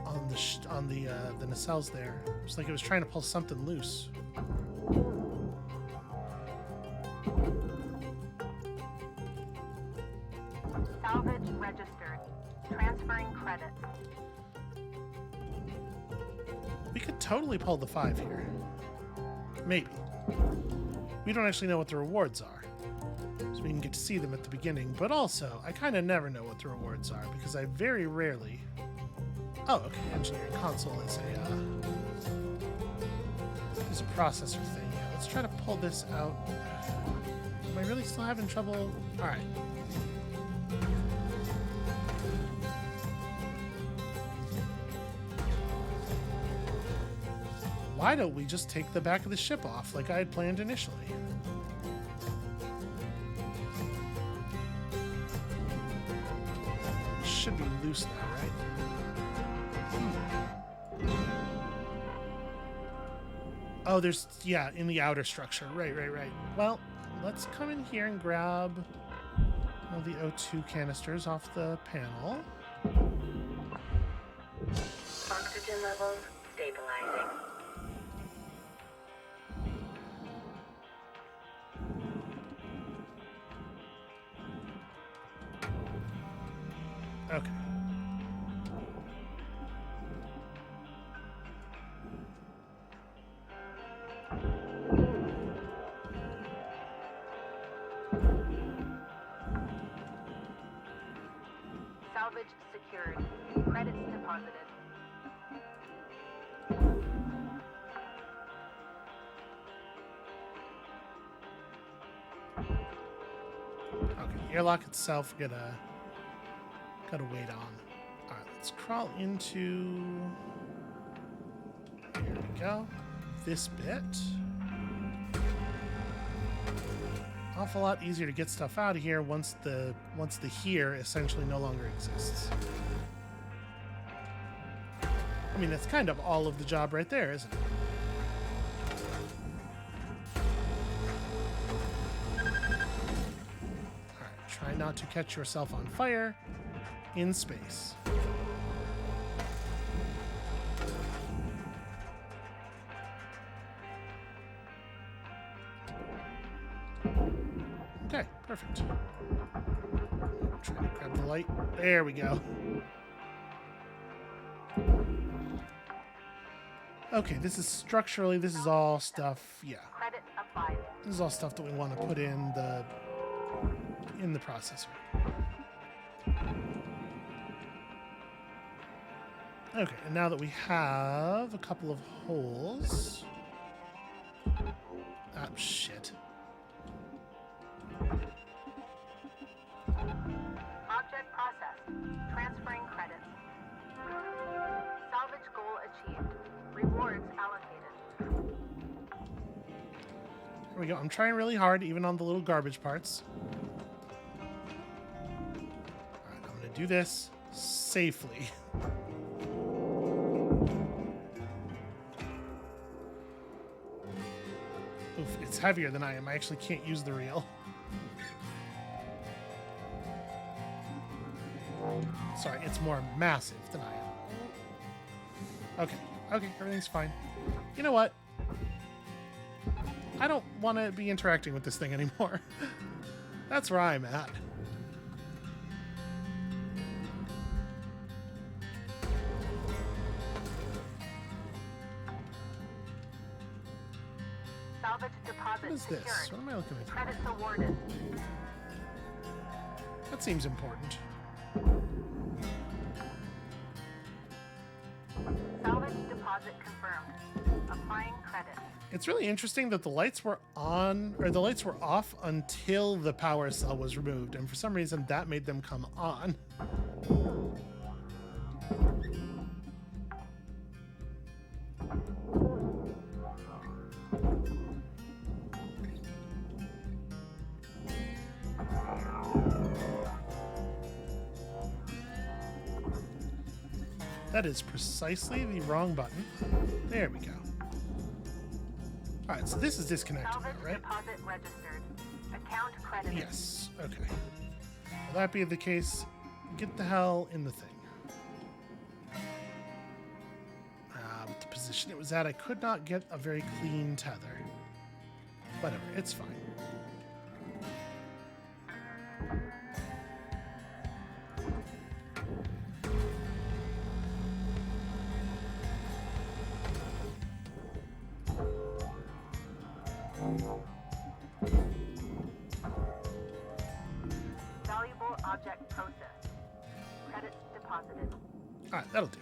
on the nacelles there. It's like it was trying to pull something loose. Salvage registered. Transferring credits. We could totally pull the 5 here. Maybe. We don't actually know what the rewards are. So we can get to see them at the beginning. But also, I kind of never know what the rewards are because I very rarely... Oh, okay. Engineering console is a processor thing. Yeah, let's try to pull this out. Am I really still having trouble? All right. Why don't we just take the back of the ship off like I had planned initially? Should be loose now, right? Oh, there's, yeah, in the outer structure. Right. Well, let's come in here and grab one of the O2 canisters off the panel. Oxygen levels stabilizing. Okay. Salvage secured. Credits deposited. Okay, airlock itself, gotta wait on. All right, let's crawl into. Here we go. This bit. Awful lot easier to get stuff out of here once the here essentially no longer exists. I mean, that's kind of all of the job right there, isn't it? Alright, try not to catch yourself on fire in space. Okay, perfect. Trying to grab the light. There we go. Okay, this is structurally, this is all stuff, yeah. Credit applied. This is all stuff that we want to put in the processor. Okay, and now that we have a couple of holes. Ah, shit. Object processed. Transferring credits. Salvage goal achieved. Rewards allocated. Here we go. I'm trying really hard, even on the little garbage parts. Alright, I'm going to do this safely. Oof, it's heavier than I am. I actually can't use the reel. Sorry, it's more massive than I am. Okay, everything's fine. You know what? I don't want to be interacting with this thing anymore. That's where I'm at. Salvage deposit What is this? secured. What am I looking at? Credits awarded. That seems important. Salvage deposit confirmed. Applying credit. It's really interesting that the lights were on, or the lights were off until the power cell was removed, and for some reason that made them come on. That is precisely the wrong button. There we go. Alright, so this is disconnected Salvage now, right? deposit registered. Account credited. Yes, okay. Will that be the case? Get the hell in the thing. With the position it was at, I could not get a very clean tether. Whatever, it's fine. object processed. Credits deposited. All right, that'll do.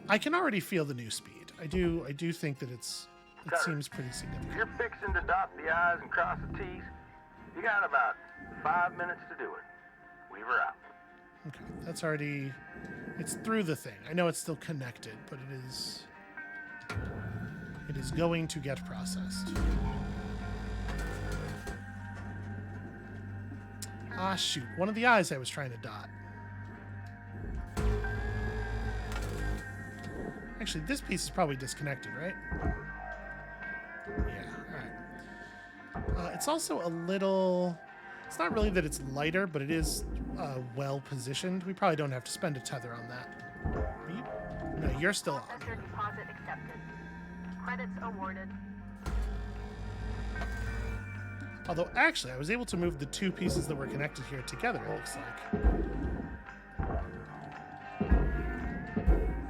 I can already feel the new speed. I do think that it seems pretty significant. You're fixing to dot the I's and cross the T's. You got about 5 minutes to do it. Weaver out. Okay, that's already... It's through the thing. I know it's still connected, but it is going to get processed. Ah, shoot. One of the eyes I was trying to dot. Actually, this piece is probably disconnected, right? Yeah, all right. It's also a little... It's not really that it's lighter, but it is well positioned. We probably don't have to spend a tether on that. No, you're still on. Tether deposit accepted. Credits awarded. Although, actually, I was able to move the two pieces that were connected here together, it looks like.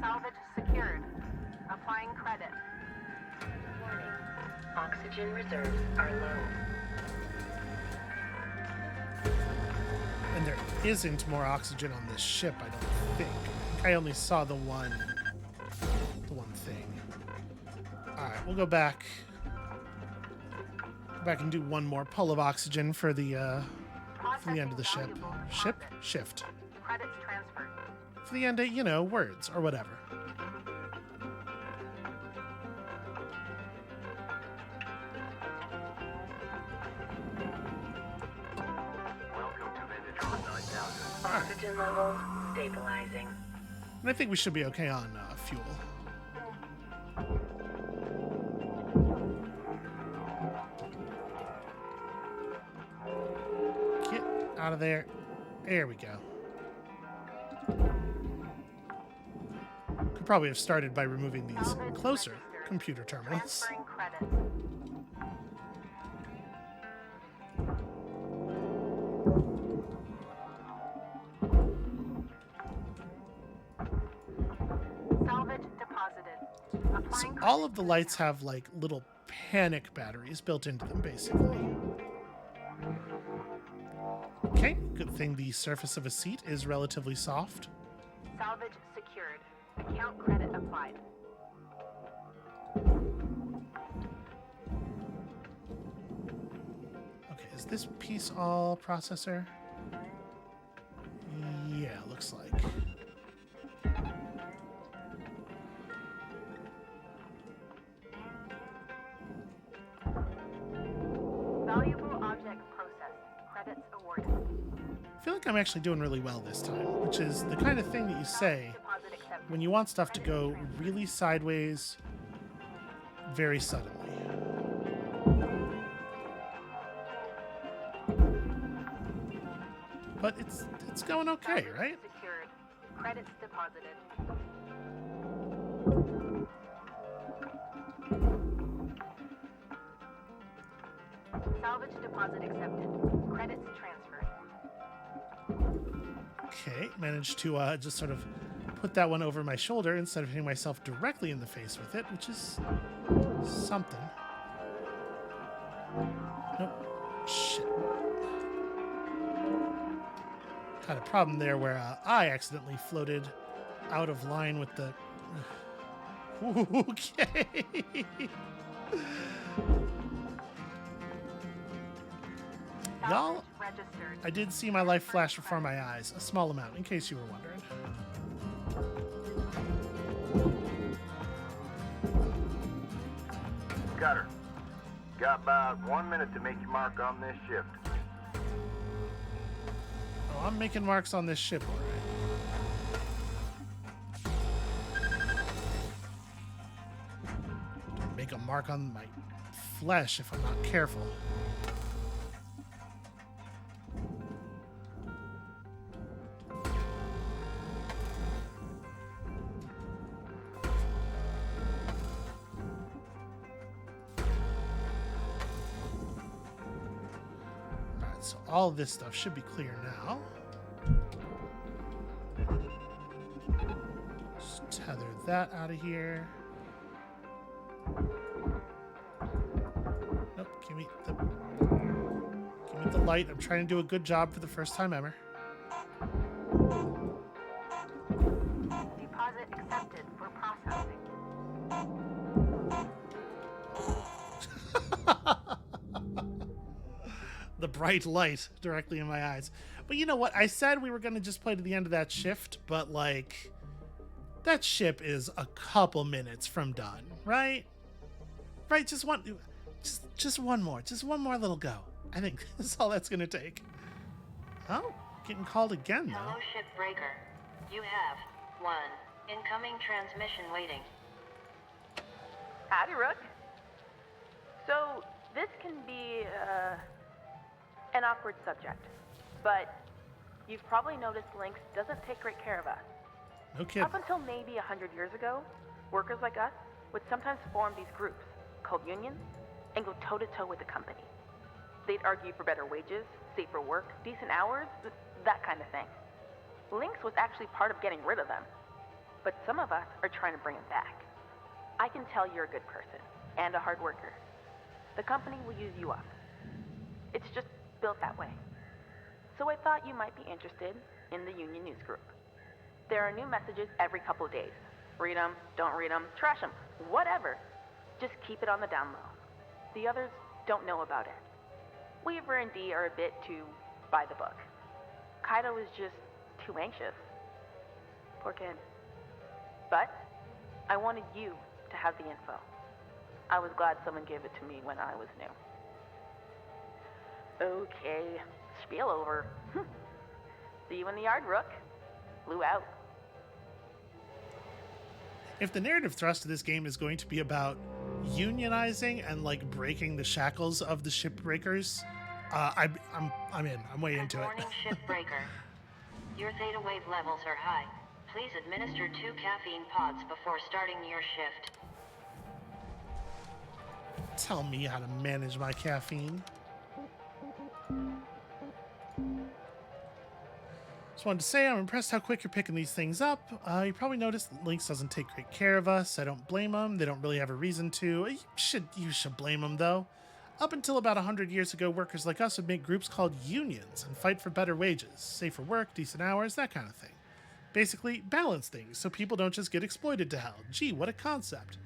Salvage secured. Applying credit. Warning. Oxygen reserves are low. And there isn't more oxygen on this ship, I don't think. I only saw the one thing. Alright, we'll go back. Go back and do one more pull of oxygen for the end of the ship. Shift. Credits transferred. For the end of, words or whatever. Oxygen levels stabilizing. And I think we should be okay on fuel. Get out of there. There we go. Could probably have started by removing these closer computer terminals. Transferring credits. Salvage deposited. So Applying all of the lights have like little panic batteries built into them, basically. Okay, good thing the surface of a seat is relatively soft. salvage secured. Account credit applied. Okay, is this piece all processor? Yeah, looks like. Valuable object processed. Credits awarded. I feel like I'm actually doing really well this time, which is the kind of thing that you say Deposit accepted. when you want stuff to go really sideways very suddenly. But it's going okay, right? Secured. Credits deposited. Salvage deposit accepted. Credits transferred. Okay, managed to just sort of put that one over my shoulder instead of hitting myself directly in the face with it, which is something. Nope. Shit. Had a problem there where I accidentally floated out of line with the... Okay. Y'all, Registered. I did see my life flash before my eyes. A small amount, in case you were wondering. Got her. Got about 1 minute to make your mark on this shift. Oh, I'm making marks on this ship, all right. Don't make a mark on my flesh if I'm not careful. So all of this stuff should be clear now. Just tether that out of here. Nope, give me the light. I'm trying to do a good job for the first time ever. Deposit accepted for processing. The bright light directly in my eyes. But you know what? I said we were going to just play to the end of that shift, but like that ship is a couple minutes from done, right? Right? Just one more little go. I think that's all that's going to take. Oh, getting called again though. Hello, Shipbreaker. You have 1 incoming transmission waiting. Howdy, Rook. So, this can be, an awkward subject, but you've probably noticed Lynx doesn't take great care of us. No kidding. Up until maybe 100 years ago, workers like us would sometimes form these groups, called unions, and go toe-to-toe with the company. They'd argue for better wages, safer work, decent hours, that kind of thing. Lynx was actually part of getting rid of them, but some of us are trying to bring them back. I can tell you're a good person, and a hard worker. The company will use you up. It's just built that way. So I thought you might be interested in the Union News Group. There are new messages every couple of days. Read them, don't read them, trash them, whatever. Just keep it on the down low. The others don't know about it. Weaver and Dee are a bit too by the book. Kaido is just too anxious. Poor kid. But I wanted you to have the info. I was glad someone gave it to me when I was new. Okay, spiel over. See you in the yard, Rook. Blue out. If the narrative thrust of this game is going to be about unionizing and like breaking the shackles of the shipbreakers, I'm in. I'm way into it. Good morning, Shipbreaker. Your theta wave levels are high. Please administer 2 caffeine pods before starting your shift. Tell me how to manage my caffeine. Just wanted to say I'm impressed how quick you're picking these things up. You probably noticed that Lynx doesn't take great care of us. I don't blame them. They don't really have a reason to. You should blame them, though. Up until about 100 years ago, workers like us would make groups called unions and fight for better wages, safer work, decent hours, that kind of thing. Basically, balance things so people don't just get exploited to hell. Gee, what a concept.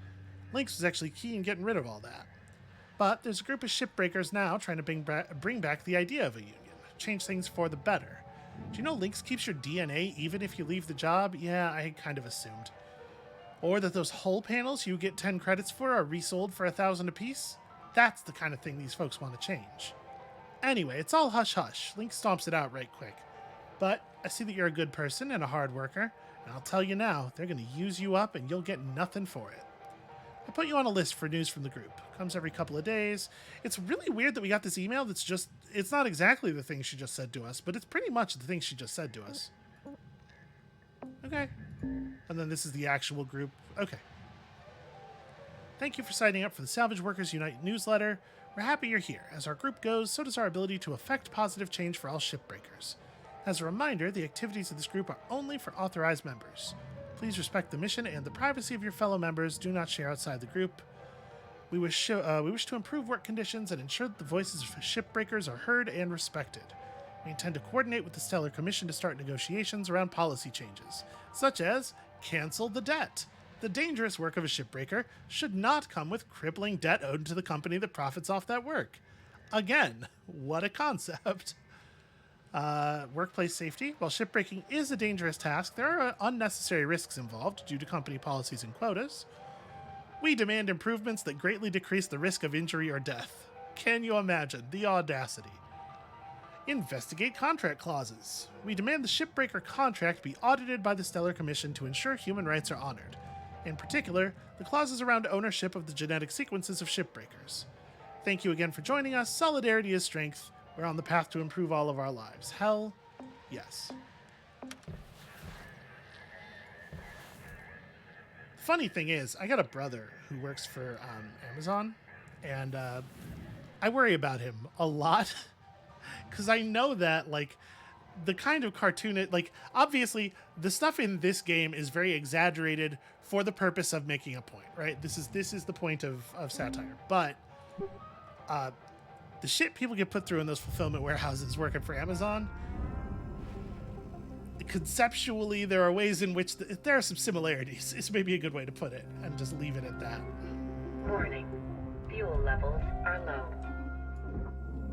Lynx was actually key in getting rid of all that. But there's a group of shipbreakers now trying to bring back the idea of a union, change things for the better. Do you know Lynx keeps your DNA even if you leave the job? Yeah, I kind of assumed. Or that those hull panels you get 10 credits for are resold for 1,000 apiece? That's the kind of thing these folks want to change. Anyway, it's all hush-hush. Lynx stomps it out right quick. But I see that you're a good person and a hard worker, and I'll tell you now, they're going to use you up and you'll get nothing for it. I put you on a list for news from the group. Comes every couple of days. It's really weird that we got this email that's just, it's not exactly the thing she just said to us, but it's pretty much the thing she just said to us. Okay. And then this is the actual group. Okay. Thank you for signing up for the Salvage Workers Unite newsletter. We're happy you're here. As our group goes, so does our ability to affect positive change for all shipbreakers. As a reminder, the activities of this group are only for authorized members. Please respect the mission and the privacy of your fellow members. Do not share outside the group. We wish to improve work conditions and ensure that the voices of shipbreakers are heard and respected. We intend to coordinate with the Stellar Commission to start negotiations around policy changes, such as cancel the debt. The dangerous work of a shipbreaker should not come with crippling debt owed to the company that profits off that work. Again, what a concept. Workplace safety. While shipbreaking is a dangerous task, there are unnecessary risks involved due to company policies and quotas. We demand improvements that greatly decrease the risk of injury or death. Can you imagine the audacity? Investigate contract clauses. We demand the shipbreaker contract be audited by the Stellar Commission to ensure human rights are honored. In particular, the clauses around ownership of the genetic sequences of shipbreakers. Thank you again for joining us. Solidarity is strength. We're on the path to improve all of our lives. Hell, yes. The funny thing is, I got a brother who works for Amazon, and I worry about him a lot because I know that, like, the kind of cartoon, like, obviously, the stuff in this game is very exaggerated for the purpose of making a point, right? This is the point of satire, but The shit people get put through in those fulfillment warehouses working for Amazon, conceptually, there are ways in which there are some similarities. It's maybe a good way to put it, and just leave it at that. Warning. Fuel levels are low.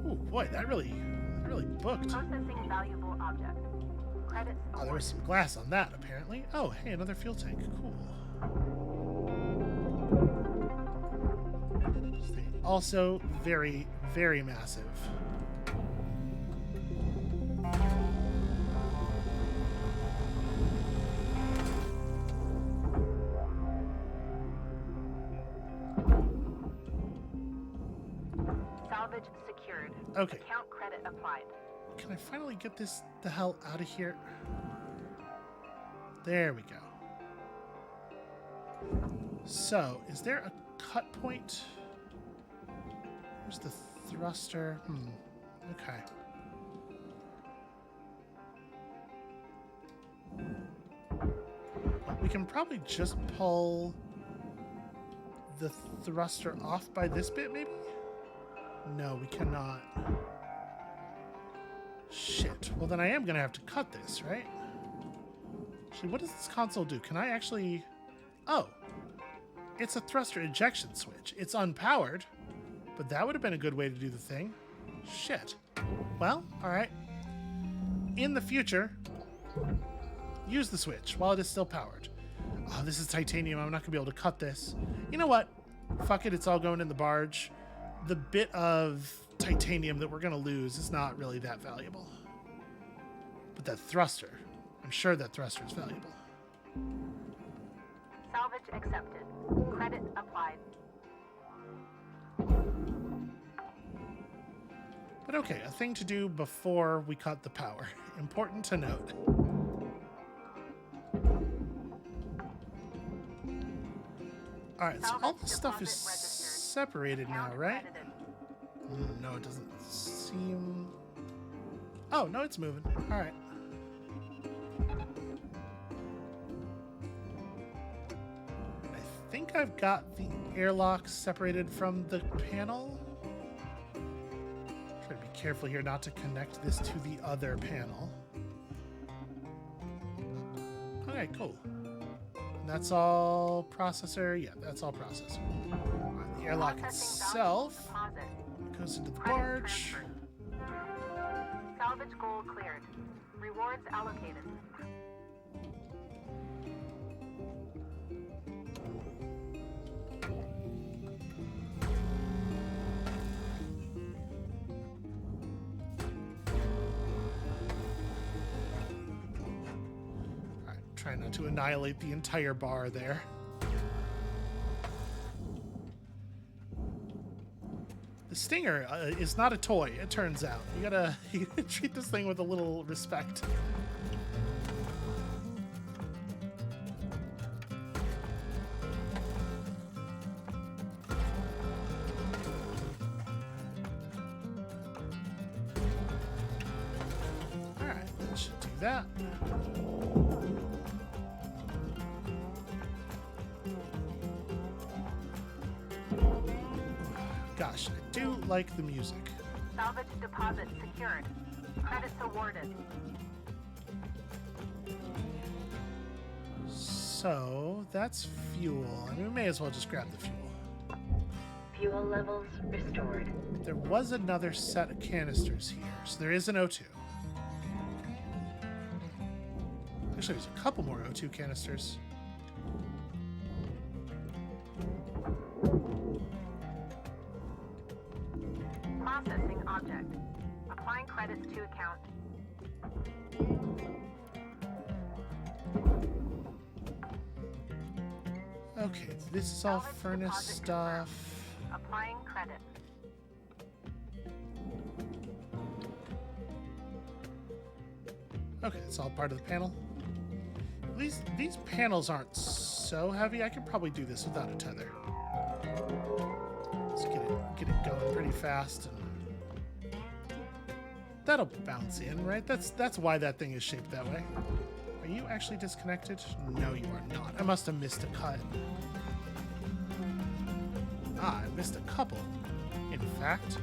Ooh, boy, that really booked. Processing valuable object. Credits. Oh, there was some glass on that, apparently. Oh, hey, another fuel tank. Cool. This thing also very, very massive. Salvage secured. Okay. Account credit applied. Can I finally get this the hell out of here? There we go. So, is there a cut point? Where's the thruster? Okay. Well, we can probably just pull the thruster off by this bit, maybe? No, we cannot. Shit. Well, then I am going to have to cut this, right? Actually, what does this console do? Can I actually... Oh. It's a thruster ejection switch. It's unpowered, but that would have been a good way to do the thing. Shit. Well, alright. In the future, use the switch while it is still powered. Oh, this is titanium. I'm not going to be able to cut this. You know what? Fuck it. It's all going in the barge. The bit of titanium that we're going to lose is not really that valuable. But that thruster, I'm sure that thruster is valuable. Salvage accepted. Credit applied. But okay, a thing to do before we cut the power. Important to note. Alright, so all this stuff is separated now, right? No, it doesn't seem... Oh, no, it's moving. Alright. I think I've got the airlock separated from the panel. Try to be careful here not to connect this to the other panel. Okay, cool. And that's all processor? Yeah, that's all processor. Right, the airlock itself goes into the barge. Salvage goal cleared. Rewards allocated. Alright, try not to annihilate the entire bar there. The Stinger is not a toy, it turns out. You gotta treat this thing with a little respect. Alright, that should do that. Gosh, I do like the music. Salvage deposit secured. Credits awarded. So, that's fuel. I mean, we may as well just grab the fuel. Fuel levels restored. There was another set of canisters here, so there is an O2. Actually, there's a couple more O2 canisters. Processing object. Applying credits to account. Okay, this is all Salvage furnace deposit stuff. confirmed. Applying credit. Okay, it's all part of the panel. These panels aren't so heavy. I could probably do this without a tether. Let's get it going pretty fast, and that'll bounce in, right? That's why that thing is shaped that way. Are you actually disconnected? No, you are not. I must have missed a cut. Ah, I missed a couple, in fact.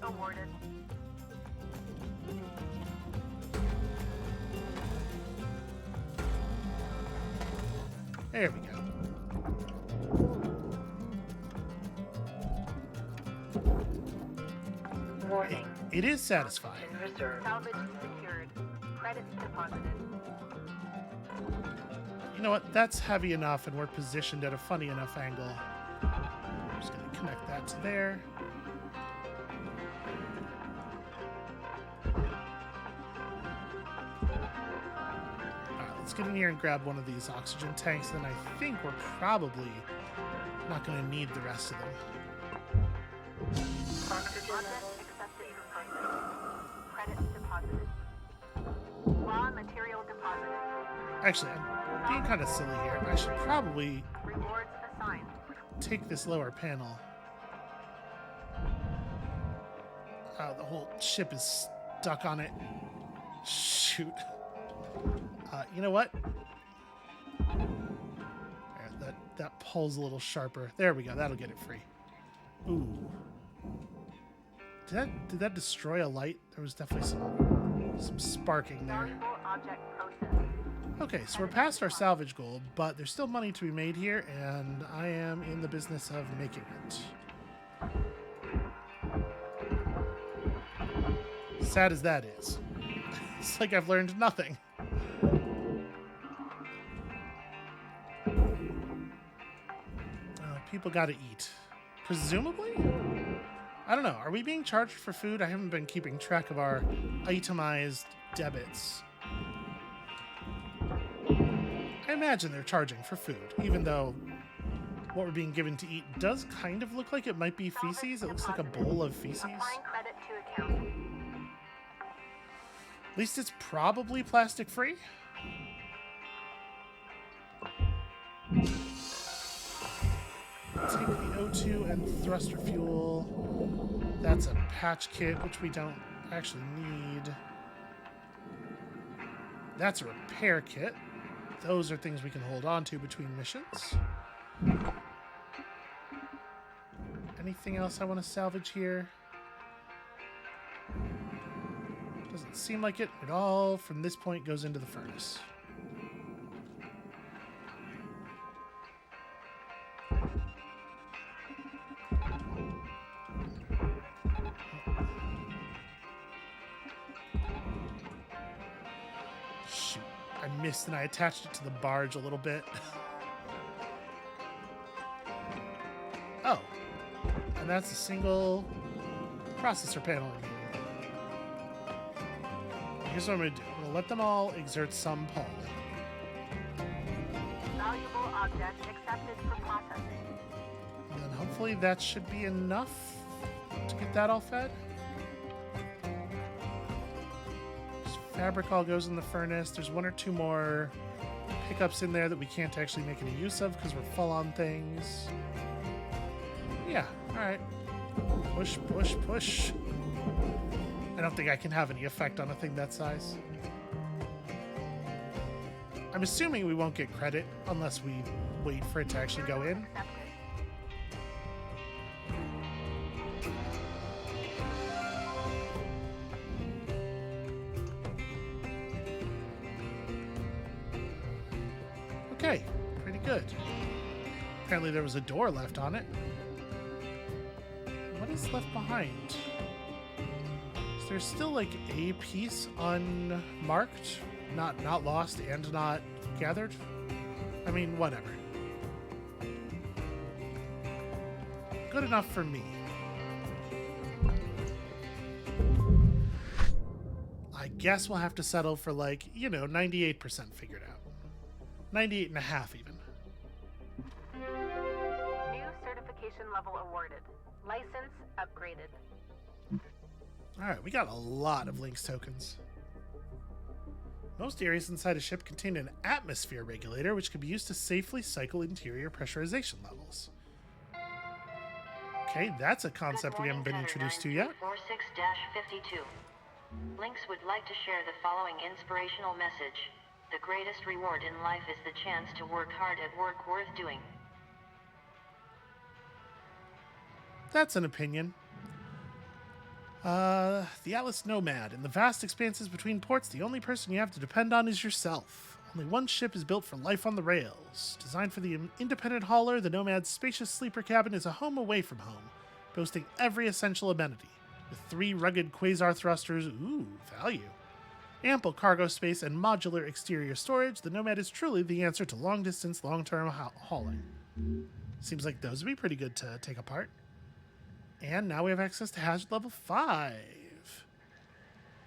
awarded. There we go. Warning. It is satisfying. Oxygen reserve. Salvage secured. Credits deposited. You know what? That's heavy enough, and we're positioned at a funny enough angle. I'm just going to connect that to there. Alright, let's get in here and grab one of these oxygen tanks, then I think we're probably not going to need the rest of them. Oxygen Object level accepted for processing. Credits deposited. Raw material deposited. Actually, I'm being kind of silly here. I should probably Rewards assigned. take this lower panel. The whole ship is stuck on it. Shoot. You know what? There, that pull's a little sharper. There we go. That'll get it free. Ooh. Did that destroy a light? There was definitely some sparking there. Valuable object processed. Okay, so we're past our salvage goal, but there's still money to be made here, and I am in the business of making it. Sad as that is. It's like I've learned nothing. People gotta eat. Presumably? I don't know. Are we being charged for food? I haven't been keeping track of our itemized debits. I imagine they're charging for food, even though what we're being given to eat does kind of look like it might be feces. It looks like a bowl of feces. Applying credit to account. At least it's probably plastic free. Take the O2 and thruster fuel. That's a patch kit, which we don't actually need. That's a repair kit. Those are things we can hold on to between missions. Anything else I want to salvage here? Doesn't seem like it at all. From this point goes into the furnace. Shoot, I missed and I attached it to the barge a little bit. Oh, and that's a single processor panel remaining. Here's what I'm going to do. I'm going to let them all exert some pull. Valuable object accepted for processing. And then hopefully that should be enough to get that all fed. This fabric all goes in the furnace. There's one or two more pickups in there that we can't actually make any use of because we're full on things. Yeah, alright. Push, push, push. I don't think I can have any effect on a thing that size. I'm assuming we won't get credit unless we wait for it to actually go in. Accepted. Okay, pretty good. Apparently there was a door left on it. What is left behind? Is there still like a piece unmarked? Not lost and not gathered? I mean, whatever. Good enough for me. I guess we'll have to settle for like, 98% figured out. 98.5 even. New certification level awarded. License upgraded. Alright, we got a lot of Lynx tokens. Most areas inside a ship contain an atmosphere regulator, which can be used to safely cycle interior pressurization levels. Okay, that's a concept we haven't been introduced to yet. 46-52. Lynx would like to share the following inspirational message. The greatest reward in life is the chance to work hard at work worth doing. That's an opinion. The Atlas Nomad. In the vast expanses between ports, the only person you have to depend on is yourself. Only one ship is built for life on the rails. Designed for the independent hauler, the Nomad's spacious sleeper cabin is a home away from home, boasting every essential amenity. With 3 rugged quasar thrusters, value, ample cargo space, and modular exterior storage, the Nomad is truly the answer to long-distance, long-term hauling. Seems like those would be pretty good to take apart. And now we have access to hazard level 5.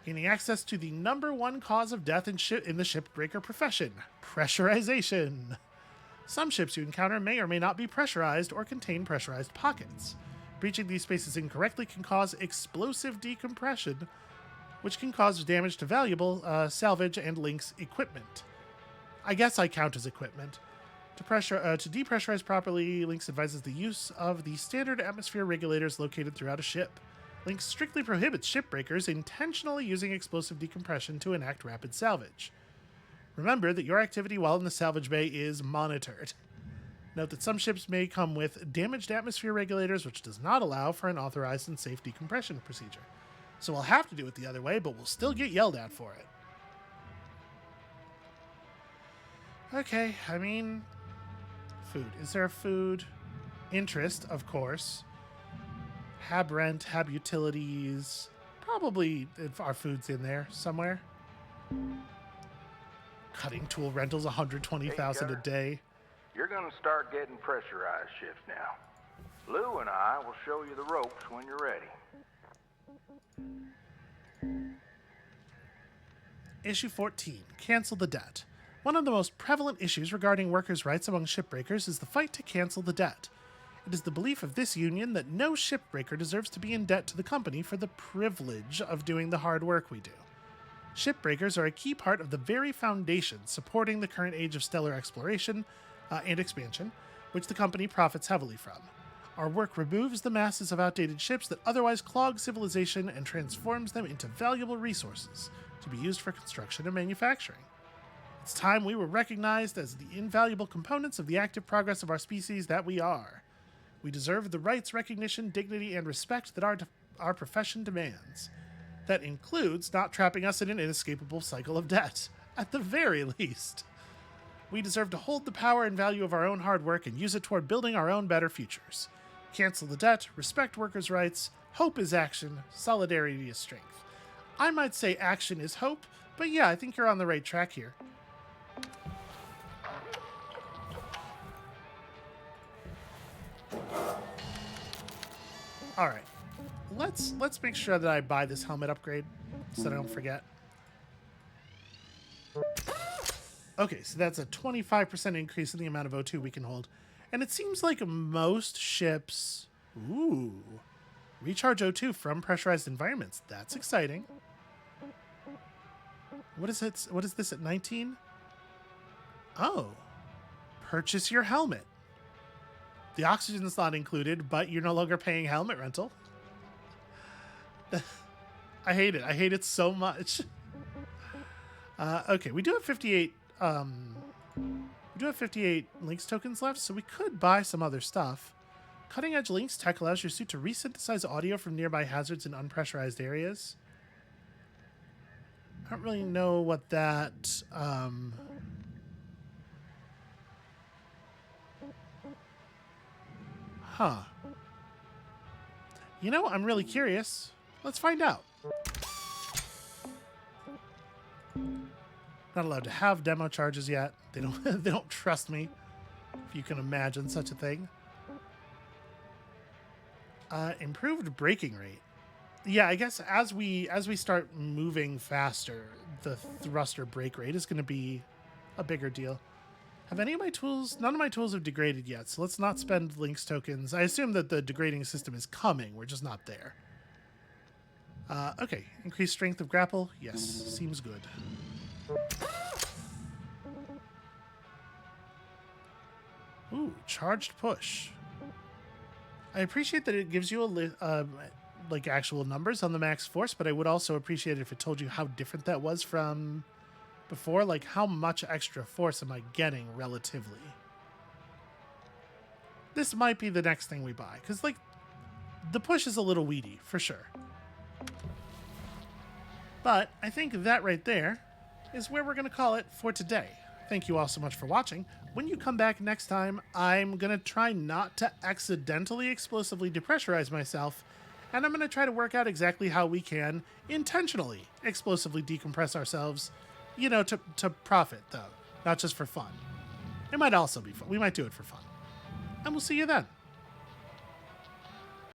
Gaining access to the #1 cause of death in the shipbreaker profession, pressurization. Some ships you encounter may or may not be pressurized or contain pressurized pockets. Breaching these spaces incorrectly can cause explosive decompression, which can cause damage to valuable salvage and Link's equipment. I guess I count as equipment. To depressurize properly, Lynx advises the use of the standard atmosphere regulators located throughout a ship. Lynx strictly prohibits shipbreakers intentionally using explosive decompression to enact rapid salvage. Remember that your activity while in the salvage bay is monitored. Note that some ships may come with damaged atmosphere regulators, which does not allow for an authorized and safe decompression procedure. So we'll have to do it the other way, but we'll still get yelled at for it. Okay, I mean... Food. Is there a food? Interest, of course. Hab rent, hab utilities. Probably if our food's in there somewhere. Cutting tool rentals, 120,000 a day. You're gonna start getting pressurized shifts now. Lou and I will show you the ropes when you're ready. Issue 14. Cancel the debt. One of the most prevalent issues regarding workers' rights among shipbreakers is the fight to cancel the debt. It is the belief of this union that no shipbreaker deserves to be in debt to the company for the privilege of doing the hard work we do. Shipbreakers are a key part of the very foundation supporting the current age of stellar exploration and expansion, which the company profits heavily from. Our work removes the masses of outdated ships that otherwise clog civilization and transforms them into valuable resources to be used for construction and manufacturing. It's time we were recognized as the invaluable components of the active progress of our species that we are. We deserve the rights, recognition, dignity, and respect that our profession demands. That includes not trapping us in an inescapable cycle of debt, at the very least. We deserve to hold the power and value of our own hard work and use it toward building our own better futures. Cancel the debt, respect workers' rights, hope is action, solidarity is strength. I might say action is hope, but yeah, I think you're on the right track here. All right, let's make sure that I buy this helmet upgrade so that I don't forget. Okay, so that's a 25% increase in the amount of O2 we can hold. And it seems like most ships... Ooh. Recharge O2 from pressurized environments. That's exciting. What is it? What is this at 19? Oh. Purchase your helmet. The oxygen is not included, but you're no longer paying helmet rental. I hate it. I hate it so much. Okay, we do have 58... we do have 58 Lynx tokens left, so we could buy some other stuff. Cutting Edge Lynx tech allows your suit to resynthesize audio from nearby hazards in unpressurized areas. I don't really know what that... Huh. You know, I'm really curious. Let's find out. Not allowed to have demo charges yet. They don't they don't trust me. If you can imagine such a thing. Improved braking rate. Yeah, I guess as we start moving faster, the thruster brake rate is going to be a bigger deal. Have any of my tools... None of my tools have degraded yet, so let's not spend Lynx tokens. I assume that the degrading system is coming. We're just not there. Okay. Increased strength of grapple. Yes. Seems good. Ooh, charged push. I appreciate that it gives you like actual numbers on the max force, but I would also appreciate it if it told you how different that was from before. Like, how much extra force am I getting relatively? This might be the next thing we buy, because, like, the push is a little weedy, for sure. But I think that right there is where we're going to call it for today. Thank you all so much for watching. When you come back next time, I'm going to try not to accidentally explosively depressurize myself, and I'm going to try to work out exactly how we can intentionally explosively decompress ourselves, you know, to profit, though, not just for fun. It might also be fun. We might do it for fun. And we'll see you then.